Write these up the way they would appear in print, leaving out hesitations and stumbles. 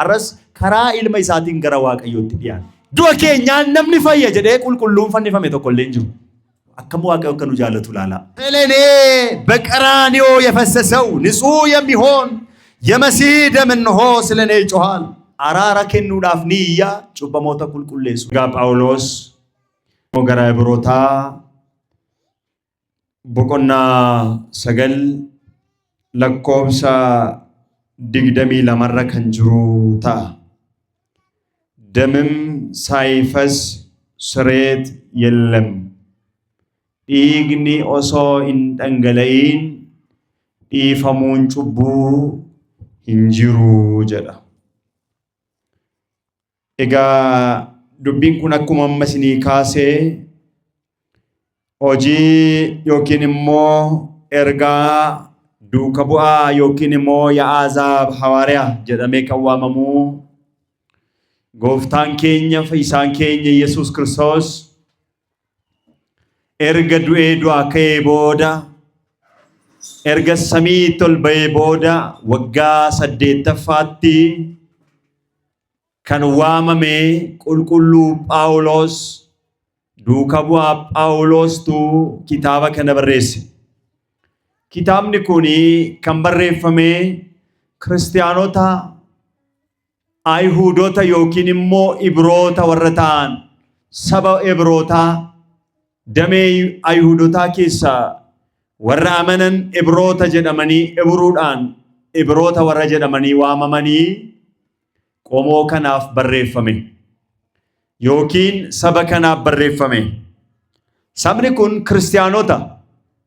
arras karaa ilma isaatiin gara waaqayyootti dhiyaate. Du'a keenyaan namni fayya jedhee qulqulluun fannifame tokko illee hin jiru. akkam waaqayyo akka nu jaalatu laala ስለኔ በቀራንዮ የፈሰሰው ንጹህ የሚሆን የመሲህ ደም እንሆ ስለኔ ይጮሃል አራራ ከኑዳፍ ንያ ጩበሞታ ቁልቁሌሱ ጋ ጳውሎስ ሞገራ ብሮታ ቦቆና ሰገል ለኮብሳ ድግደሚ ለመረ ከንጅሩታ ደምም ሳይፈስ ስሬት የለም Igni oso indangalain ifamun cubu hinjiru jada. Ega dubbin kun akkuma amma isinii kaasee hojii yookiin immoo ergaa duuka bu'aa yookiin immoo Ya'aazaab Hawaariyaa jedhamee kan waamamu gooftaan keenya fayyisaan keenya Yesuus Kiristoos erga du'ee du'a ka'ee booda erga samii tol ba'ee booda waggaa 8ffaatti kan waamame qulqulluu Phaawulos duuka bu'aa Phaawulostu kitaaba kana barreesse. Kitaabni kuni kan barreeffame Kiristaanota Ayhuudota yookiin immoo Ibroota warra ta'an saba Ibroota damee Ayhuudotaa keessa warra amanan Ibroota jedhamanii Ibruudhaan Ibroota warra jedhamanii waamamanii qomoo kanaaf barreeffame yookiin saba kanaaf barreeffame. Sabni kun Kiristaanota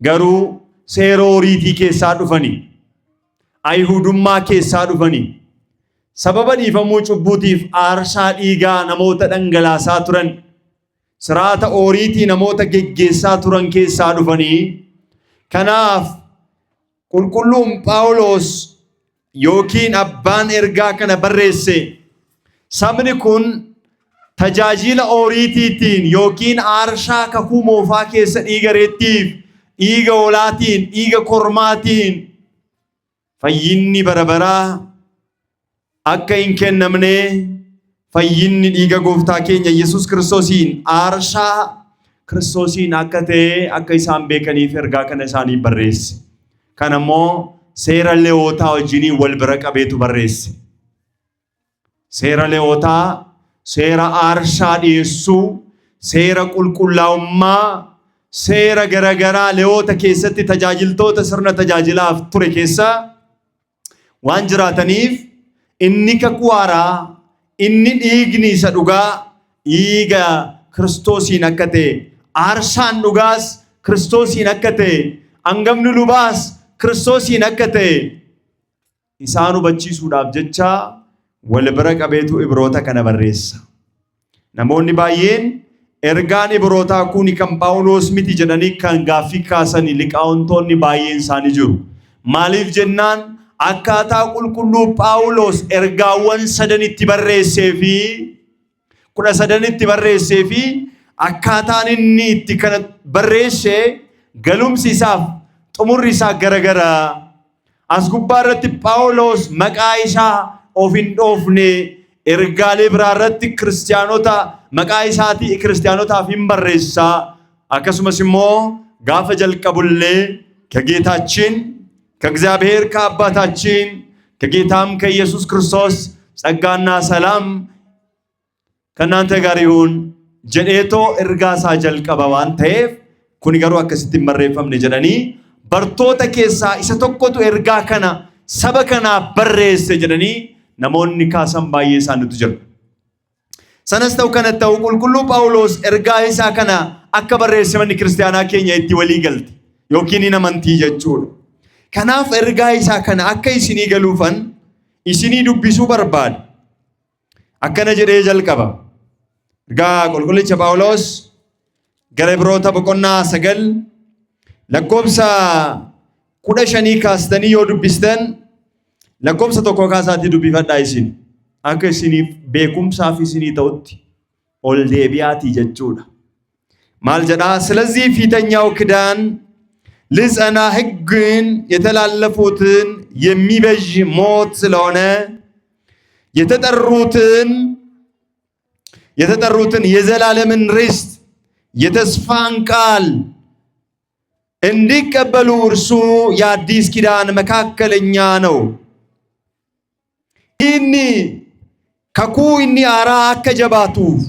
garuu seerooriitii keessaa dhufanii Ayhuudummaa keessaa dhufanii sababa dhiifamuu cubbuutiif aarsaa dhiigaa namoota dhangalaasaa turan siraata ooriitii namoota geggeessaa turan keessaa dhufanii kanaaf qulqulluun Phaawulos yookiin abbaan ergaa kana barreesse sabni kun tajaajila ooriitiitiin yookiin aarsaa kakuu moofaa keessa dhiiga reettiif dhiiga hoolaatiin dhiiga kormaatiin fayyinni barabaraa akka hin kennamne fayyinni dhiiga gooftaa keenya Yesuus Kiristoosiin aarsaa Kiristoosiin akka ta'e akka isaan beekaniif ergaa kana isaanii barreesse. Kana immoo seera Lewwotaa wajjin wal bira qabeetu barreesse. Seera Lewwotaa seera aarsaa dhiyeessuu, seera qulqullaa'ummaa, seera garagaraa Lewwota keessatti tajaajiltoota sirna tajaajilaaf ture keessa waan jiraataniif inni kakuu haaraa inni dhiigni isa dhugaa dhiiga Kiristoosiin akka ta'e aarsaan dhugaas Kiristoosiin akka ta'e hangafni lubaas Kiristoosiin akka ta'e isaan hubachiisuudhaaf jecha wal bira qabeetu Ibroota kana barreessa. Namoonni baay'een ergaan Ibrootaa kun kan Phaawulos miti jedhanii kan gaaffii kaasan liqaa'ontoonni baay'een isaanii jiru. Maaliif jennaan akkaataa qulqulluu Phaawulos ergaawwan 3 barreessee fi 13 barreessee fi akkaataan inni itti kana barreesse galumsi isaaf xumurri isaa garagara. As gubbaa irratti Phaawulos maqaa isaa of hin dhoofne ergaalee biraa irratti kiristaanota maqaa isaatii kiristaanotaaf hin barreessa. Akkasumas immoo gaafa jalqabullee ከጌታችን ከእግዚአብሔር ከአባታችን ከጌታም ከኢየሱስ ክርስቶስ ጸጋና ሰላም ከናንተ ጋር ይሁን ጀዴቶ እርጋሳ ጀልቀባ ዋን ተኤፍ ኩኒ ገሩ አከሲቲ መረፈምነ ጀደኒ በርቶተ ኬሳ ኢሰ tokkotu ergaa kana saba kana barreesse jedhani namoonni kaasan baay'ee isaanitu jiru. Sanas ta'u kana ta'u qulqulluu Phaawulos ergaa isaa kana akka barreesse manni kiristaanaa keenya itti walii galte yookiin amantii jechuudha. Kanaaf ergaa isaa kana akka isinii galuufan isinii dubbisuu barbaada. Akkana jedhee jalqaba. Ergaa qulqullicha Phaawulos gara Ibroota boqonnaa 9 lakkoofsa 15 kaastanii yoo dubbistan lakkoofsa 1 kaasaatii dubbifadhaa isin. Akka isiniif beekumsaaf isinii ta'utti ol deebi'aatii jechuudha. Maal jedhaa? ስለዚህ ፊተኛው ክዳን ልጸና ሕግን የተላለፉትን የሚበጅ ሞት ስለሆነ የተጠሩትን የዘላለምን ርስት የተስፋን ቃል እንዲቀበሉ እርሱ የአዲስ ኪዳን መካከለኛ ነው። inni haaraa akka jabaatuuf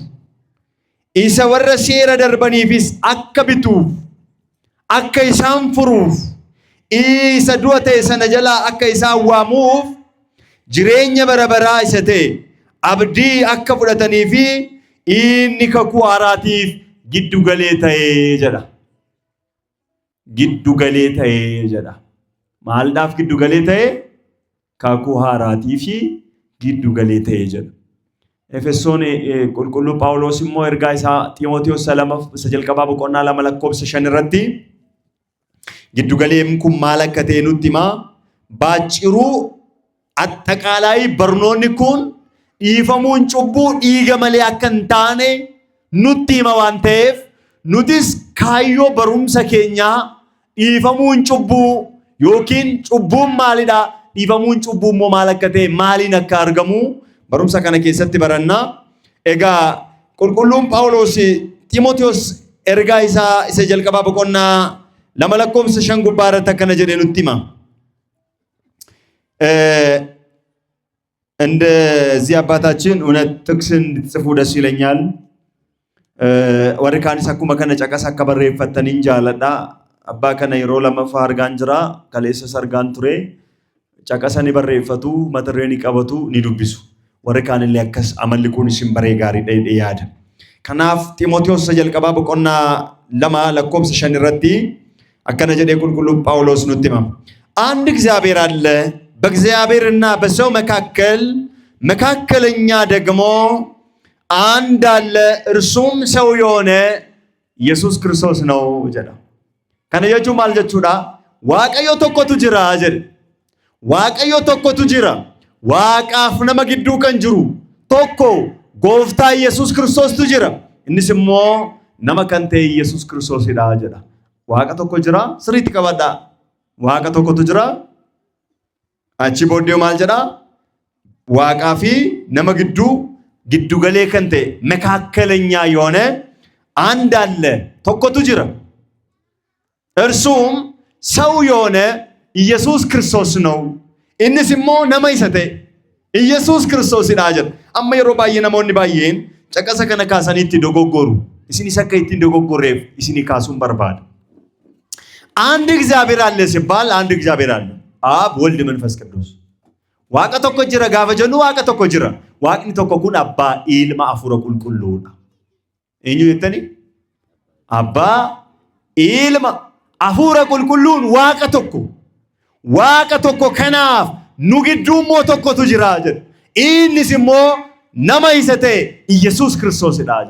isa warra seera darbaniifis akka bituuf akka isaan furuuf isa du'a ta'e sana jalaa akka isaan waamuuf jireenya bara baraa isa ta'e abdii akka fudhatanii fi inni kakuu haaraatiif giddu galee ta'ee jedha. Giddu galee ta'ee jedha. Maalidhaaf giddu galee ta'ee? Kakuu haaraatii fi giddu galee ta'ee jedha. Efesoon qulqulluu Phaawulos immoo ergaa isaa Xiimotewos isa jalqabaa boqonnaa 2 lakkoofsa 5 irratti giddu galeen kun maal akka ta'e nutti hima. Baachiruu አጠቃላይ barnoonni kun dhiifamuun cubbuu dhiiga malee akka hin taane nutti hima waan ta'eef nutis kaayyoo barumsa keenyaa dhiifamuun cubbuu yookiin cubbuun maalidha? Dhiifamuun cubbuu immoo maal akka ta'e maaliin akka argamu barumsa kana keessatti baranna. Egaa qulqulluun Phaawulos Xiimotewos ergaa isaa isa jalqabaa boqonnaa 2 lakkoofsa 5 gubbaa irratti akkana jedhee nutti hima. እንደዚህ አባታችን እውነት ጥቅስ እንድትጽፉ ደስ ይለኛል። ወርካንስ አኩማ ከነ ጨቀስ አከበሬፈተን እንጃለዳ አባ ከነ ይሮ ለመፋ አርጋን ጅራ ከሌሰ ሰርጋን ቱሬ ጨቀሰኒ በሬፈቱ መተሬኒ ቀበቱ ኒዱብሱ ወርካን ለያከስ አመልኩን ሲምበሬ ጋሪ ደያደ ከናፍ ጢሞቴዎስ ጀልቀባ በቆና ለማ ለኮምስ ሸንረቲ አከነ ጀዴ ቁልቁሉ ጳውሎስ ኑቲማ አንድ እግዚአብሔር አለ በእግዚአብሔርና በሰው መካከለኛ ደግሞ አንድ አለ እርሱም ሰው የሆነ ኢየሱስ ክርስቶስ ነው ጀዳ ከነየቹ ማልጀቹዳ ዋቀዮ ተቆቱ ጅራ ጀር ዋቀዮ ተቆቱ ጅራ ዋቃፍ ነመግዱ ከንጅሩ ቶኮ ጎፍታ ኢየሱስ ክርስቶስ ቱጅራ እንስሞ ነመከንቴ ኢየሱስ ክርስቶስ ይዳ ጀዳ ዋቀ ተቆ ጅራ ስሪት ቀበዳ ዋቀ ተቆቱ ጅራ አቺ ቦዴው ማልጀዳ ዋቃፊ ነመግዱ ግዱ ገሌ ከንቴ መካከለኛ የሆነ አንድ አለ ተቆቱ ጅራ እርሱም ሰው የሆነ ኢየሱስ ክርስቶስ ነው። እንስሞ ነማይሰተ ኢየሱስ ክርስቶስ ይዳጀት አማ የሮ ባየ ነሞኒ ባየን ጨቀሰ ከነካሰኒት ዶጎጎሩ እስኒ ሰከይት ዶጎጎሬፍ እስኒ ካሱን በርባድ አንድ እግዚአብሔር አለ ሲባል አንድ እግዚአብሔር አለ አብ ወልድ መንፈስ ቅዱስ ዋቀ ተኮ ጅራ ጋፈጀኑ ዋቀ ተኮ ጅራ ዋቅኒ ተኮ ኩን አባ ኢልማ አፉረ ቁልቁሉና እኙ የተኒ አባ ኢልማ አፉረ ቁልቁሉን ዋቀ ተኮ ከናፍ ኑግዱሞ ተኮ ቱጅራ ጀድ ኢንስሞ ነማይሰተ ኢየሱስ ክርስቶስ ዳጀ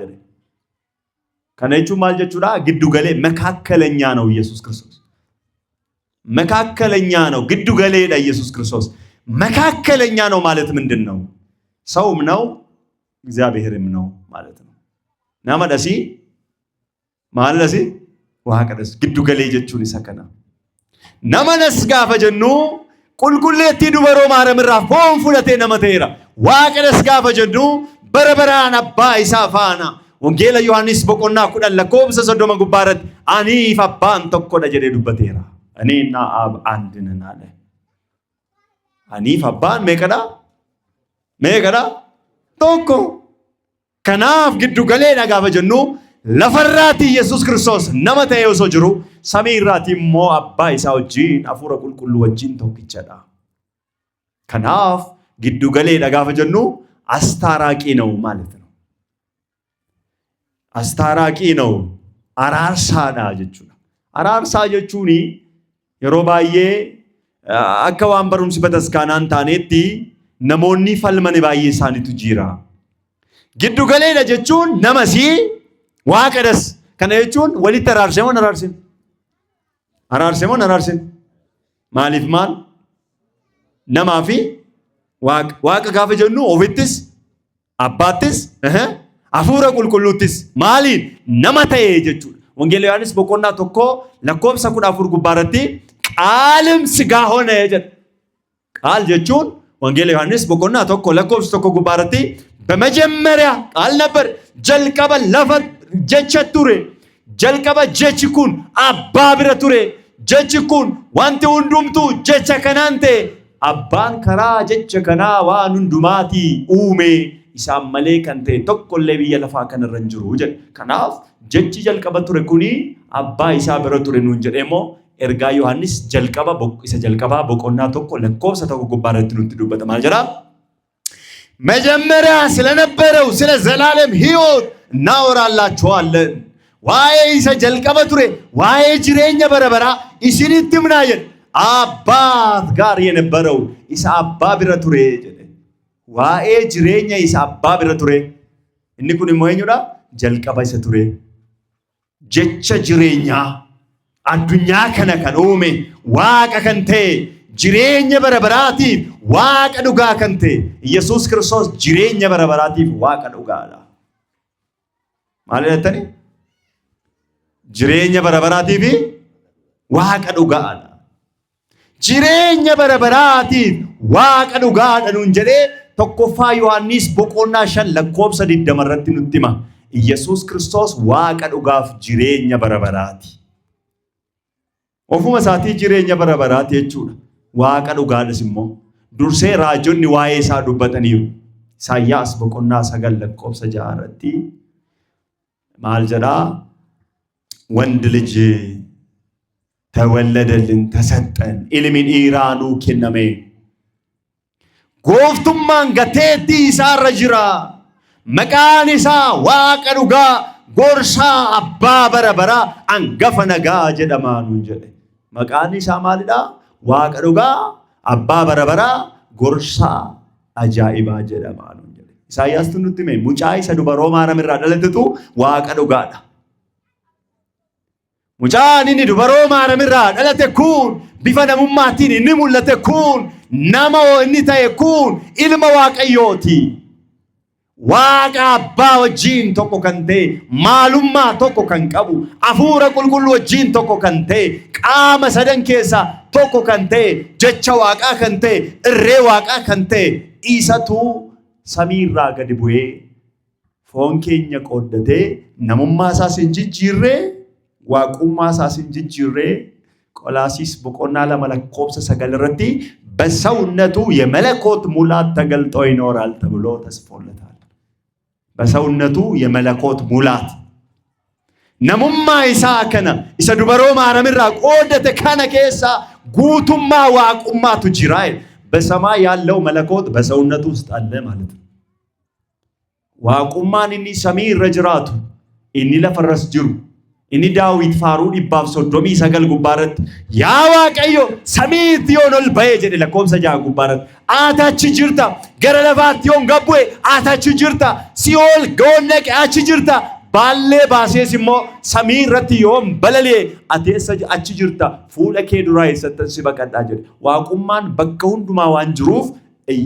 ከነቹ ማልጀቹዳ ግዱ ገሌ መካከለኛ ነው ኢየሱስ ክርስቶስ መካከለኛ ነው ግዱ ገሌ ዳ ኢየሱስ ክርስቶስ መካከለኛ ነው ማለት ምንድነው? ሰውም ነው እግዚአብሔርም ነው ማለት ነው። ናማዳሲ ማለሲ ዋቀደስ ግዱ ገሌ ጀቹን ይሰከና ነመነስ ጋፈጀኑ ቁልቁሌቲ ዱበሮ ማረምራ ፎን ፉለቴ ነመቴራ ዋቀደስ ጋፈጀኑ በረበራን አባ ኢሳፋና ወንጌል ዮሐንስ በቆና ኩዳን ለኮብሰ ሰዶመ ጉባረት አኒፍ አባን ተኮ ደጀደ ዱበቴራ እኔና አብ አንድ ነን አለ። አኒፍ አባን ሜቀዳ ቶኮ ከናፍ ግዱ ገሌ ጋፈጀኑ ለፈራቲ ኢየሱስ ክርስቶስ ነመተየው ሶጅሩ ሰሚራቲ ሞ አባ ኢሳ ወጂን አፉረ ቁልቁሉ ወጂን ቶክቸዳ ከናፍ ግዱ ገሌ ጋፈጀኑ አስታራቂ ነው ማለት ነው። አስታራቂ ነው አራርሳዳ ጀቹና አራርሳ ጀቹኒ የሮባዬ አከዋን በሩም ሲበተስካናን ታኔቲ ነሞኒ ፈልመን ባዬ ሳኒቱ ጂራ ግዱ ገሌ ጀቹን ነመሲ ዋቀደስ ከነየቹን ወሊት አራርሴሞን ማሊፍ ማል ነማፊ ዋቅ ጋፈጀኑ ኦፊትስ አባትስ አፉረ ቁልቁሉትስ ማሊን ነመተየ ጀቹ ወንጌል ዮሐንስ በቆና ተኮ ለኮብሰ ኩዳ ፉር ጉባረቲ ቃልም ስጋ ሆነ ጀ ቃል ጀቹን ወንጌል ዮሐንስ boqonnaa tokko lakkoofsa tokko gubbaarratti በመጀመሪያ ቃል ነበር jalqaba lafa jecha ture jalqaba jechi kun abbaa bira ture jechi kun wanti hundumtu jecha kanaan ta'e abbaan karaa jecha kanaa waan hundumaati uume isaan malee kan ta'e tokkollee biyya lafaa kanarra hin jiru jedhe. Kanaaf jechi jalqaba ture kuni abbaa isaa bira ture nuun jedheemoo ergaa Yohaannis jalqaba isa jalqabaa boqonnaa tokko lakkoofsa tokko gubbaarratti nutti dubbata maal jedha? መጀመሪያ ስለነበረው ስለ ዘላለም ሕይወት እናወራላችኋለን። ዋዬ isa jalqaba ture waa'ee jireenya bara baraa isinitti himnaa jedhe. አባት ጋር የነበረው isa abbaa bira ture jedhe. waa'ee jireenya isa abbaa bira ture inni kun immoo eenyudha? jalqaba isa ture. jecha jireenyaa addunyaa kana kan uume waaqa kan ta'e jireenya bara baraatiif waaqa dhugaa kan ta'e Yesuus Kiristoos jireenya bara baraatiif waaqa dhugaadha. maal jettani? jireenya bara baraatiif waaqa dhugaadha. jireenya bara baraatiif waaqa dhugaadha nuun jedhee tokkoffaa Yohaannis boqonnaa 5 lakkoofsa 20 irratti nutti hima. Yesuus Kiristoos waaqa dhugaaf jireenya bara baraati. ofuma isaatii jireenya bara baraati jechuudha. waaqa dhugaadhas immoo dursee raajonni waa'ee isaa dubbataniiru. Isaayyaas boqonnaa 9 lakkoofsa 6 irratti maal jedhaa? ወንድ ልጅ ተወለደልን ተሰጠን ilmi dhiiraa nuu kenname gooftummaan gateettii isaarra jira maqaan isaa waaqa dhugaa gorsaa abbaa bara baraa hangafa nagaa jedhamaa nuun jedhe. maqaan isaa maalidha? waaqa dhugaa abbaa bara baraa gorsaa ajaa'ibaa jedhamaa nuun jedhe. Isaayyaastuu nutti hime mucaa isa dubaroo maaramirraa dhalatetu waaqa dhugaadha. mucaan inni dubaroo maaramirraa dhalate kun bifa namummaatiin inni mul'ate kun nama inni ta'e kun ilma waaqayyooti. waaqa abbaa wajjin tokko kan ta'e maalummaa tokko kan qabu hafuura qulqulluu wajjin tokko kan ta'e qaama sadan keessaa tokko kan ta'e jecha waaqaa kan ta'e irree waaqaa kan ta'e isatu samiirraa gadi bu'ee foon keenya qooddatee namummaa isaas hin jijjiirree waaqummaa isaas hin jijjiirree ቆላሲስ boqonnaa 2 lakkoofsa 9 irratti በሰውነቱ የመለኮት ሙላት ተገልጦ ይኖራል ተብሎ ተጽፎለታል። በሰውነቱ የመለኮት ሙላት ነሙማ isaa kana isa dubaroo maaramirraa qoodate kana keessa guutummaa waaqummaatu jira. በሰማይ ያለው መለኮት በሰውነቱ ውስጥ አለ ማለት ነው። waaqummaan inni samii irra jiraatu inni lafarras jiru inni daawit faaruu 139 gubbaarratti yaa waaqayyo samiitti yoon ol ba'ee jedhe lakkoofsa 6 gubbaarratti atachi jirta gara lafaatti yoon gabbu'e atachi jirta si'ool goonnaqe achi jirta baallee baasees immoo samii irratti yoon balalee ateessa achi jirta fuula kee duraa eessatti si baqadhaa jedhe. waaqummaan bakka hundumaa waan jiruuf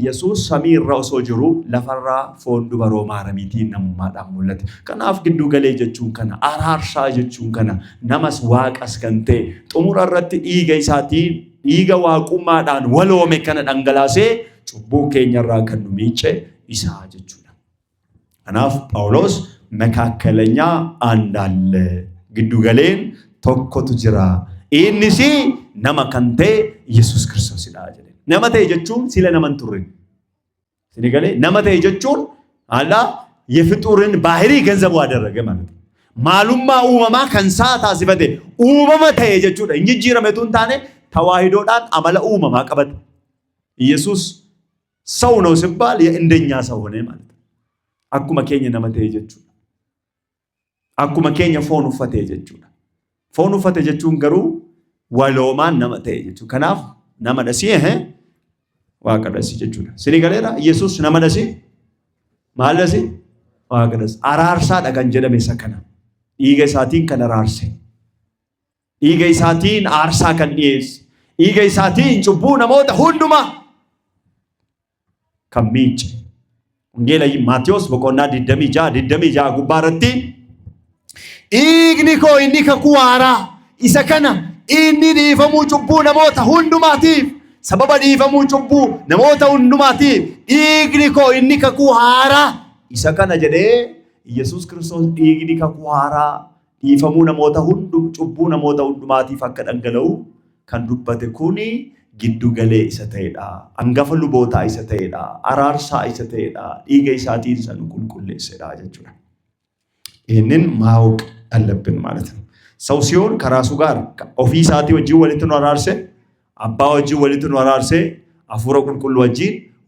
Yesuus samii irra osoo jiru lafarraa foon dubaroo maaramiitiin namummaadhaan mul'ate. Kanaaf giddu galee jechuun kana araarsaa jechuun kana namas waaqas kan ta'e xumura irratti dhiiga isaatiin dhiiga waaqummaadhaan waloome kana dhangalaasee cubbuu keenyarraa kan nu miice isaa jechuudha. Kanaaf Phaawulos መካከለኛ አንድ አለ giddu galeen tokkotu jira innis nama kan ta'e Yesuus Kiristoosidha jedhe. nama ta'e jechuun sila naman turre ሲኒገሌ nama ta'e jechuun አላ የፍጡርን ባህሪ ገንዘቡ አደረገ ማለት ነው። ማሉማ ኡማማ ከንሳታ ሲፈቴ ኡማማ ta'e jechuudha እንጂ ጅረመቱን ታኔ ተዋሂዶዳን አመለ ኡማማ ቀበት ኢየሱስ ሰው ነው ሲባል የእንደኛ ሰው ሆነ ማለት ነው። አኩማ keenya nama ta'e jechuudha akkuma keenya foon uffate jechuudha. foon uffate jechuun garuu waloomaan nama ta'e jechuudha. kanaaf nama dhasii waaqa dhasii jechuudha. Sinigaleera Yesuus nama dhasii maal dhasii waaqa dhasii araarsaadha kan jedhame isa kana. dhiiga isaatiin kan araarse dhiiga isaatiin aarsaa kan dhiyeesse dhiiga isaatiin cubbuu namoota hundumaa kan miice. Wangeela Maatiyos boqonnaa 26 gubbaarratti dhiigni koo inni kakuu haaraa isa kana inni dhiifamuu cubbuu namoota hundumaatiif sababa dhiifamuu cubbuu namoota hundumaatiif dhiigni koo inni kakuu haaraa isa kana jedhee Yesuus Kiristoos dhiigni kakuu haaraa dhiifamuu namoota cubbuu namoota hundumaatiif akka dhangala'u kan dubbate kuni giddu galee isa ta'edha. Hangafa lubootaa isa ta'edha. Araarsaa isa ta'edha. Dhiiga isaatiin isa nu qulqulleessedha jechuudha. ይህንን ማወቅ አለብን ማለት ነው። ሰው ሲሆን ከራሱ ጋር ኦፊስ ሳቲ ወጂ ወሊትን ወራርሴ አባ ወጂ ወሊትን ወራርሴ አፉረ ቁልቁል ወጂ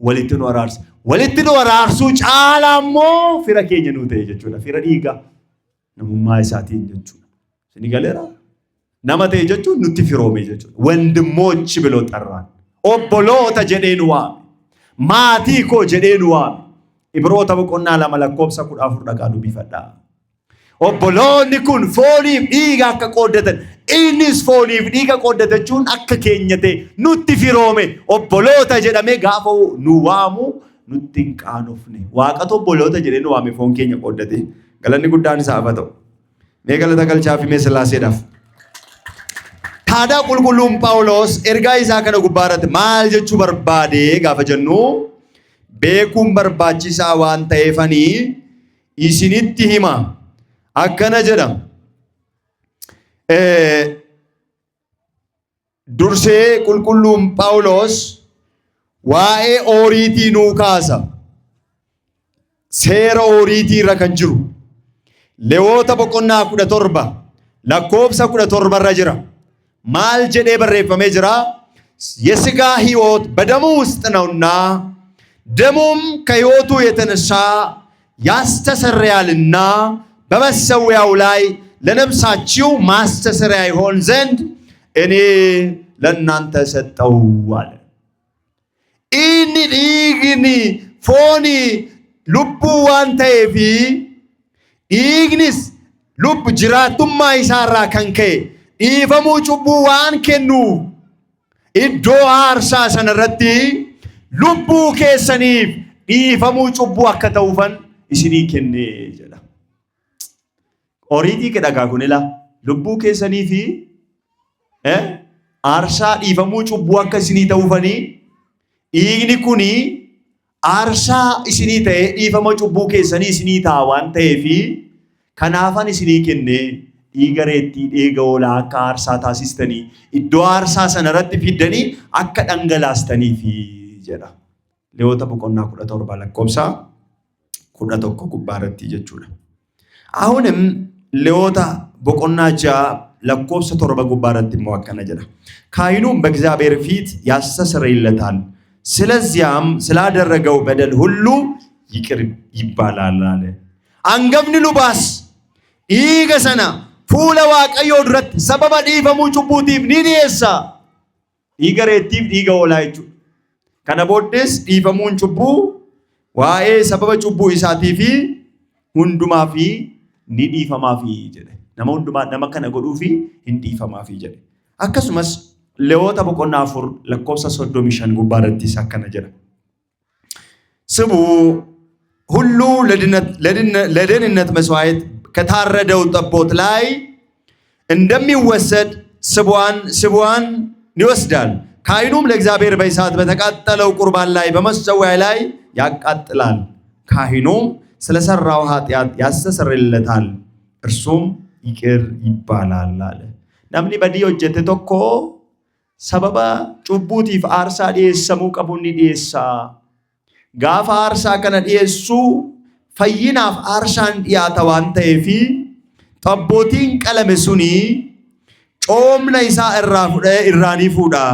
ወሊትን ወራርሴ ወሊትን ወራርሱ ጫላሞ ፊራ ኬኛ ነው ተጀቹና ፊራ ዲጋ ነሙማ ሳቲን ጀቹና ሲኒጋሌራ ናማቴ ጀቹ ኑቲ ፊሮሜ ጀቹ ወንድሞች ብሎ ጠራን ኦቦሎታ ጀዴንዋ ማቲ ኮ ጀዴንዋ ኢብሮታ በቆና ለመለኮብሳ ኩዳ ፉር ዳጋዱ ቢፈዳ Obboloonni kun fooniif dhiiga akka qooddatan innis fooniif dhiiga qooddatachuun akka keenyate nutti firoome obboloota jedhamee gaafa nu waamu nutti hin qaanofne waaqatu obboloota jedhee nu waame foon keenya qooddate galanni guddaan isaaf haa ta'u mee galata galchaa fi mee Sillaaseedhaaf. Taadaa qulqulluun Phaawulos ergaa isaa kana gubbaarratti maal jechuu barbaade gaafa jennu beekuun barbaachisaa waan ta'eefanii isinitti hima. akkana jedham dursee qulqulluun Phaawulos waa'ee ooriitii nuu kaasa seera ooriitii irra kan jiru Lewoota boqonnaa 17 lakkoobsa 17 irra jira maal jedhee barreeffamee jira የሥጋ ሕይወት በደሙ ውስጥ ነውና ደሙም ከሕይወቱ የተነሳ ያስተሰርያልና በመሰዊያው ላይ ለነፍሳችሁ ማስተሰሪያ ይሆን ዘንድ እኔ ለእናንተ ሰጠው አለ። ኢኒ ዲግኒ ፎኒ ልቡ ዋን ተኤፊ ዲግኒስ ልብ ጅራቱማ ይሳራ ከንከ ዲፈሙ ጩቡ ዋን ከኑ ኢዶ አርሳ ሰነረቲ ልቡ ኬሰኒፍ ዲፈሙ ጩቡ አከተውፈን isini kenne jedha. Oriitii kedhagaa kunila lubbuu keessanii fi aarsaa dhiifamuu cubbuu akka isinii ta'uufanii dhiigni kuni aarsaa isinii ta'e dhiifama cubbuu keessanii isinii ta'a waan ta'eefi kanaafan isinii kenne dhiiga reettii dhiiga hoolaa akka aarsaa taasistanii iddoo aarsaa sana irratti fiddanii akka dhangalaastaniifi jedha. Lewoota boqonnaa 17 lakkoobsa 11 gubbaarratti jechuudha. አሁንም ሌዎታ ቦቆናጃ ለኮብሰ 7 ጉባራት መዋከነ ጀዳ ካይኑም በእግዚአብሔር ፊት ያስተሰርይለታል ስለዚያም ስላደረገው በደል ሁሉ ይቅር ይባላል አለ። አንገብን ሉባስ ኢገሰና ፉለ ዋቀዮ ድረት ሰበበ ዲፈሙ ጩቡቲፍ ኒዲየሳ ኢገሬቲፍ ዲገውላይቹ ከነቦደስ ዲፈሙን ጩቡ ዋኤ ሰበበ ጩቡ ኢሳቲፊ ሁንዱማፊ ኒዲፈማፊ ጀደ nama hundumaa nama kana godhuufi hin dhiifamaafi jedhe. Akkasumas Lewoota boqonnaa 4 lakkoofsa 35 gubbaarratti akkana jedha. ስቡ ሁሉ ለደህንነት መስዋዕት ከታረደው ጠቦት ላይ እንደሚወሰድ ስቧን ይወስዳል። ካህኑም ለእግዚአብሔር በእሳት በተቃጠለው ቁርባን ላይ በመሰዊያው ላይ ያቃጥላል። ካህኑም ስለሰራው ኃጢአት ያስተሰርይለታል እርሱም ይቅር ይባላል አለ። namni badii hojjete tokko sababa cubbuutiif aarsaa dhiyeessamuu qabu ni dhiyeessa. Gaafa aarsaa kana dhiyeessu fayyinaaf aarsaan dhiyaata waan ta'eefi xabbootiin qalame suni coomna isaa irraanii fuudha.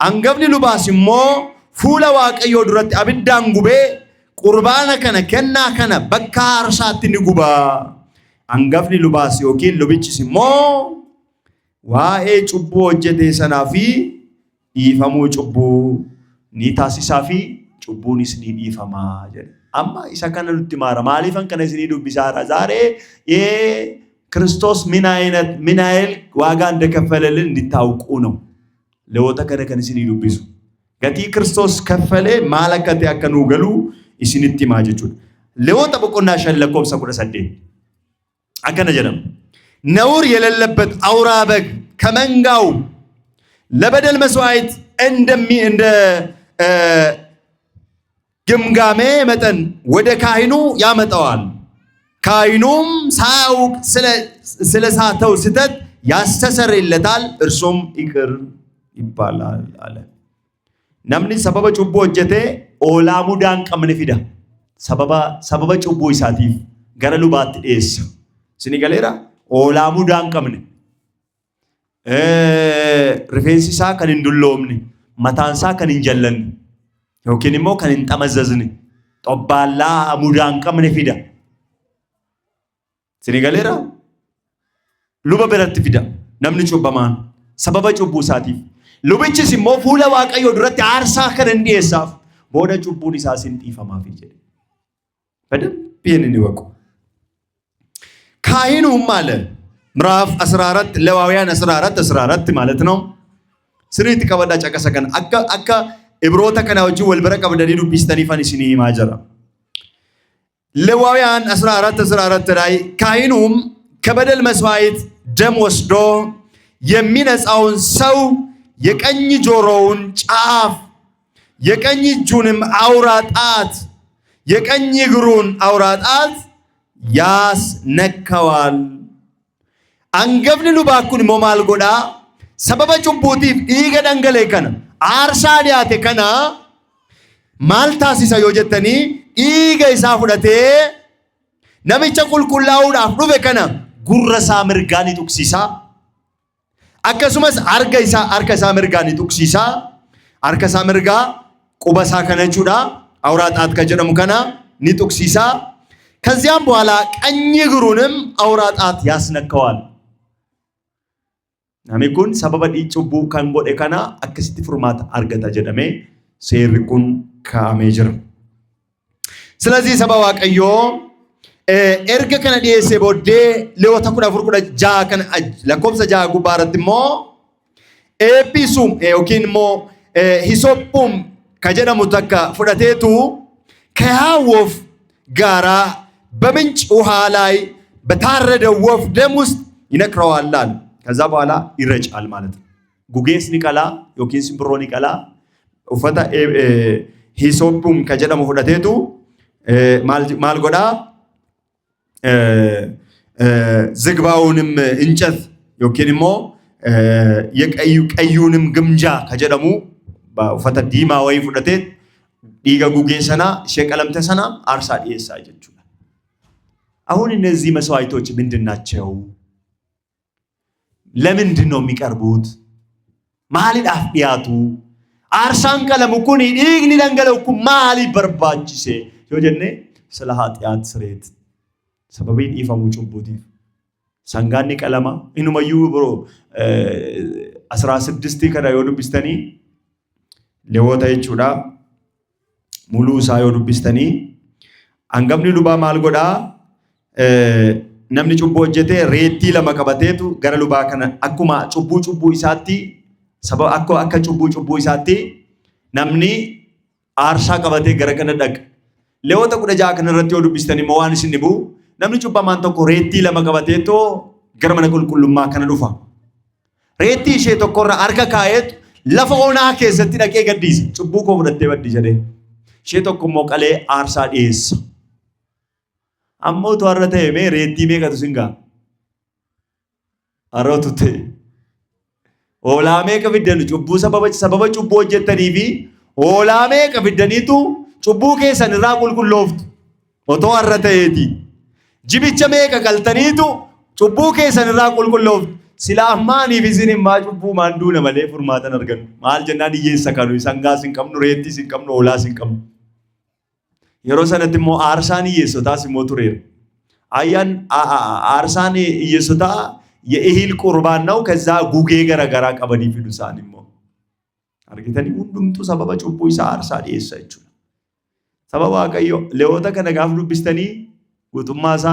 Hangafni lubaas immoo fuula Waaqayyoo duratti abiddaan gubee qurbaana kana kennaa kana bakka aarsaatti ni guba. Hangafni lubaas yookiin lubichis immoo waa'ee cubbuu hojjete sanaa fi dhiifamuu cubbuu ni taasisaa fi cubbuunis ni dhiifamaa jedhe. Amma isa kana nutti maara maaliifan kana isinii dubbisaara ዛሬ ክርስቶስ ምን ያህል ዋጋ እንደከፈለልን እንድታውቁ ነው። ለወጣ ከነ isinii dubbisu ገቲ ክርስቶስ ከፈለ ማለከተ ያከኑ ገሉ isiniti himaa jechuudha. Lewoota boqonnaa 5 lakkoofsa 18 akkana jedhama. ነውር የሌለበት አውራ በግ ከመንጋው ለበደል መስዋዕት እንደ ግምጋሜ መጠን ወደ ካህኑ ያመጣዋል። ካህኑም ሳያውቅ ስለሳተው ስተት ያስተሰርይለታል፣ እርሱም ይቅር ይባላል አለ። namni sababa cubbuu hojjete oolaa mudaan qabne fida. Sababa cubbuu isaatiif gara lubaatti dhiyeessa. Isin galeera oolaa mudaan qabne. Rifeensi isaa kan hin dulloomne, mataan isaa kan hin jallanne, yookiin immoo kan hin xamazzazne, xobbaallaa mudaan qabne fida. Isin galeera luba biratti fida namni cubbamaan sababa cubbuu isaatiif. Lubichis immoo fuula Waaqayyoo duratti aarsaa kan dhiyeessaaf booda cubbuun isaa sin dhiifamaaf jedhe. በደንብ ይህንን ይወቁ። ካህኑም አለ ምዕራፍ 14 ሌዋውያን 14 ማለት ነው። ስሪት ከበዳ ጨቀሰከን አካ ኢብሮታ ከናውጂ ወልበረ ቀበደኒ ዱቢስተኒ ፈንሲኒ ማጀራ ሌዋውያን 14 ላይ ካህኑም ከበደል መስዋዕት ደም ወስዶ የሚነጻውን ሰው የቀኝ ጆሮውን ጫፍ የቀኝ እጁንም አውራ ጣት የቀኝ እግሩን አውራ ጣት ያስነካዋል። አንገብኒ ሉባኩን ሞማል ጎዳ ሰበበ ጩቡቲፍ ዲገ ደንገለ ከነ አርሳ ዲያቴ ከና ማልታሲሳ ዮጀተኒ ዲገ ኢሳ ፉደቴ ነሚቸ ቁልቁላውዳፍ ዱበ ከነ ጉረሳ ምርጋኒ ቱክሲሳ akkasumas harka isaa mirgaa ni tuqsiisa. Harka isaa mirgaa quba isaa kana jechuudha awraaxaat kan jedhamu kana ni tuqsiisa. ከዚያም በኋላ ቀኝ እግሩንም awraaxaat ያስነካዋል። namni kun sababa cubbuu kan godhe kana akkasitti furmaata argata jedhamee seerri kun kaa'amee jira. ስለዚህ ሰባ waaqayyoo erga kana dhiyeesse booddee Lewwota 14:6 kan lakkoofsa 6 gubbaarratti immoo eebbisum yookiin immoo hisophum ka jedhamu takka fudhateetu ከያወፍ ጋራ በምንጭ ውሃ ላይ በታረደ ወፍ ደም ውስጥ ይነክረዋል። ከዛ በኋላ ይረጫል ማለት ነው። ጉጌስ ኒቀላ ዮኪን ሲምብሮ ኒቀላ ኡፈታ hisophum ka jedhamu fudhateetu maal godha ዝግባውንም እንጨት ዮኪንሞ የቀዩንም ግምጃ ከጀደሙ ባፈተ ዲማ ወይ ፍደቴ ዲጋ ጉጌሰና ሸቀለምተሰና አርሳ ዲየሳ ጀቹላ። አሁን እነዚህ መስዋዕቶች ምንድናቸው? ለምንድን ነው የሚቀርቡት? ማሊድ አፍዲያቱ አርሳን ቀለሙ ኩኒ ዲግኒ ደንገለኩ ማሊ በርባችሴ ዮጀኔ ስለ ኃጢአት ስሬት ሰበቤን ኢፋሙ ጩቡቲፍ ሰንጋኒ ቀለማ ኢኑመዩ ብሮ 16 ከዳ ዮዱብስተኒ ሌወታ ይቹዳ ሙሉ ሳዮ ዱብስተኒ አንገብኒ ሉባ ማልጎዳ namni cubbuu hojjete reetii lama qabateetu gara lubaa kana akkuma cubbuu isaatti sababa akka cubbuu isaatti namni aarsaa qabatee gara kana dhaqa. Lewwota 16 kana irratti yoo dubbistanii moo waan isin dhibu namni cubbamaan tokko reetii lama qabateetu gara mana qulqullummaa kana dhufa. Reetii ishee tokkorra harka kaa'eetu lafa onaa keessatti dhaqee gaddiisa. Cubbuu koo fudhattee baddi jedhee. Ishee tokko immoo qalee aarsaa dhiyeessa. Ammoo tu har'a ta'e mee reetii meeqatu singaa? Har'ootu ta'e. Hoolaa meeqa fiddanu cubbuu sababa cubbuu hojjettanii fi hoolaa meeqa fiddaniitu cubbuu keessan irraa qulqullooftu. Otoo har'a ta'eeti. Jibicha meeqa galtaniitu cubbuu keessan irraa qulqullooftu. Sila ammaaniif isin immaa cubbuu maanduuna malee furmaatan argannu. Maal jennaan hiyyeessa kanu sangaas hin qabnu reettiis hin qabnu hoolaas hin qabnu. yeroo sanatti immoo aarsaan hiyyeessotaas immoo tureera. Ayyaan aarsaan hiyyeessotaa የእህል ቁርባን ነው። ከዛ ጉጌ ገረገራ ቀበኒ ፊዱሳን ሞ አርጊተኒ ሁንዱምቱ ሰበበ ጩቡ ኢሳ አርሳ ዲየሳ ይችላል። ሰበባ ቀዮ ለወተ ከነጋፍ ዱብስተኒ ጉጡማሳ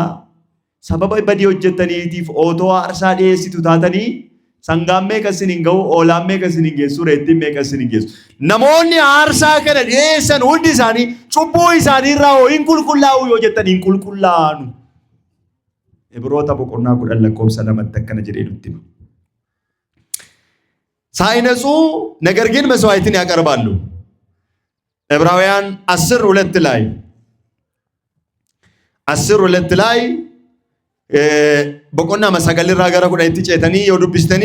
ሰበበ በዲ ሆጀተኒቲፍ ኦቶ አርሳ ዲየሲቱ ታተኒ sangamme kasinin gaw olamme kasinin geessu reettimme kasinin geessu namoonni aarsaa kana dhiyeessan hundi isaanii cubbuu isaanii irraa hin qulqullaa'u yoo jettan hin qulqullaa'anu. Ibroota boqonnaa 10 lakkoofsa 2 akkana jedhee nutti hima. ሳይነጹ ነገር ግን መስዋዕትን ያቀርባሉ። ዕብራውያን 10:2 ላይ 10:2 ላይ በቆና መሰገልራ ጋራ ጉዳይ ትጨተኒ የዱብስተኒ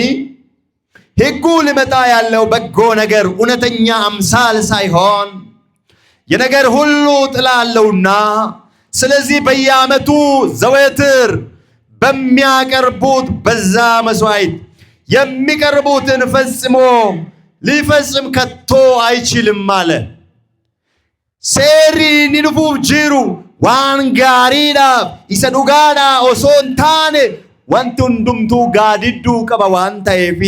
ሕጉ ሊመጣ ያለው በጎ ነገር እውነተኛ አምሳል ሳይሆን የነገር ሁሉ ጥላ አለውና ስለዚህ በየዓመቱ ዘወትር በሚያቀርቡት በዛ መስዋዕት የሚቀርቡትን ፈጽሞ ሊፈጽም ከቶ አይችልም አለ። ሴሪ ንዱፉፍ ጅሩ ዋን ጋሪዳ ኢሰዱጋዳ ኦሶን ታኔ wanti hundumtuu gaadidduu qaba waan ta'eef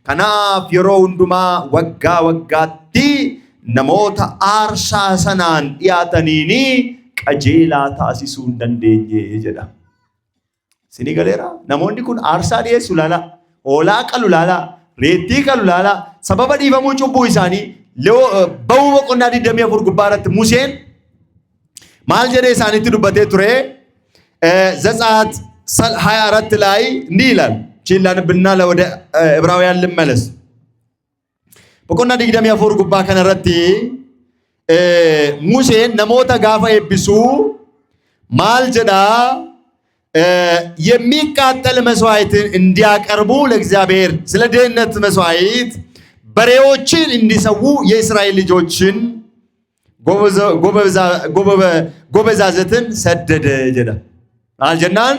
kanaaf yeroo hundumaa waggaa waggaatti namoota aarsaa sanaan dhiyaataniin qajeelaa taasisuu hin dandeenye jedha. Sinii galeera namoonni kun aarsaa dhiyeessu laala, hoolaa qalu laala, reettii qalu laala, sababa dhiifamuu cubbuu isaanii ba'uu boqonnaa 24 gubbaa irratti Museen maal jedhee isaanitti dubbatee ture? ዘጸአት 24 ላይ እንዲህ ይላል። ቺላንብና ለወደ ዕብራውያን ልመለስ። በቆና 24 ጉባ ከነረቲ ሙሴን ነሞታ ጋፋ ኤቢሱ ማል ጀዳ የሚቃጠል መስዋዕትን እንዲያቀርቡ ለእግዚአብሔር ስለ ደህንነት መስዋዕት በሬዎችን እንዲሰዉ የእስራኤል ልጆችን ጎበዛዝትን ሰደደ ጀዳ አልጀናን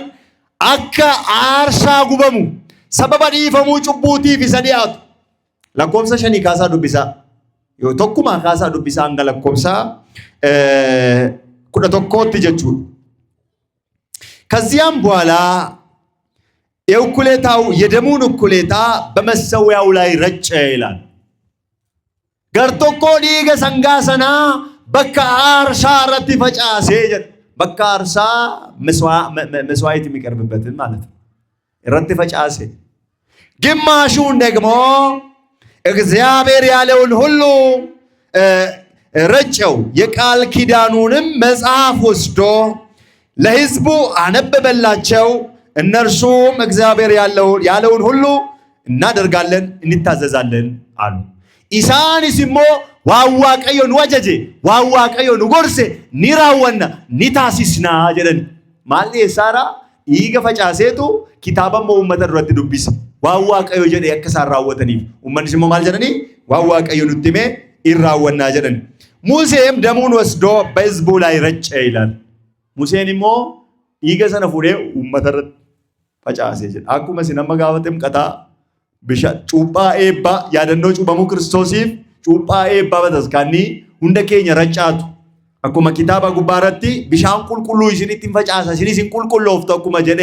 አካ አርሳ ጉበሙ ሰበባ ዲፈሙ ጩቡቲ ፊሰዲያት ለኮምሳ ሸኒ ካሳ ዱቢሳ ቶኩማ ካሳ ዱቢሳ አንገ ለኮምሳ ኩደ ቶኮት ጀቹ ከዚያም በኋላ የእኩሌታው የደሙን እኩሌታ በመሰዊያው ላይ ረጨ ይላል። ገርቶኮ ዲገ ሰንጋሰና በካ አርሳ ረቲ ፈጫሴ በካ አርሳ መስዋዕት የሚቀርብበትን ማለት ነው። ረቲ ፈጫሴ ግማሹን ደግሞ እግዚአብሔር ያለውን ሁሉ ረጨው። የቃል ኪዳኑንም መጽሐፍ ወስዶ ለሕዝቡ አነበበላቸው። እነርሱም እግዚአብሔር ያለውን ሁሉ እናደርጋለን እንታዘዛለን አሉ። ኢሳንስሞ ዋዋቀዮን ወጀጄ ዋዋቀዮን ጎርሴ ኒራወና ኒታሲስና ጀደን ማሊ ሳራ ይገ ፈጫሴቱ ኪታበሞ ኡመተ ዱረት ዱቢስ ዋዋቀዮ ጀደ ያከሳራወተኒ ኡመንስሞ ማል ጀደኒ ዋዋቀዮ ኑቲሜ ይራወና ጀደን ሙሴም ደሙን ወስዶ በሕዝቡ ላይ ረጨ ይላል። ሙሴንሞ ይገ ሰነፉዴ ኡመተ ረት ፈጫሴ ጀደ አኩመ ሲነመ ጋወተም ቀጣ ብሻ ጩባ ኤባ ያደኖ ጩባሙ ክርስቶሲፍ ጩባ ኤባ በተስካኒ ሁንደ ኬኛ ረጫቱ አኩመ ኪታባ ጉባረቲ ቢሻን ቁልቁሉ ይስኒት ፈጫሳ ሲኒሲን ቁልቁሎፍቶ አኩመ ጀደ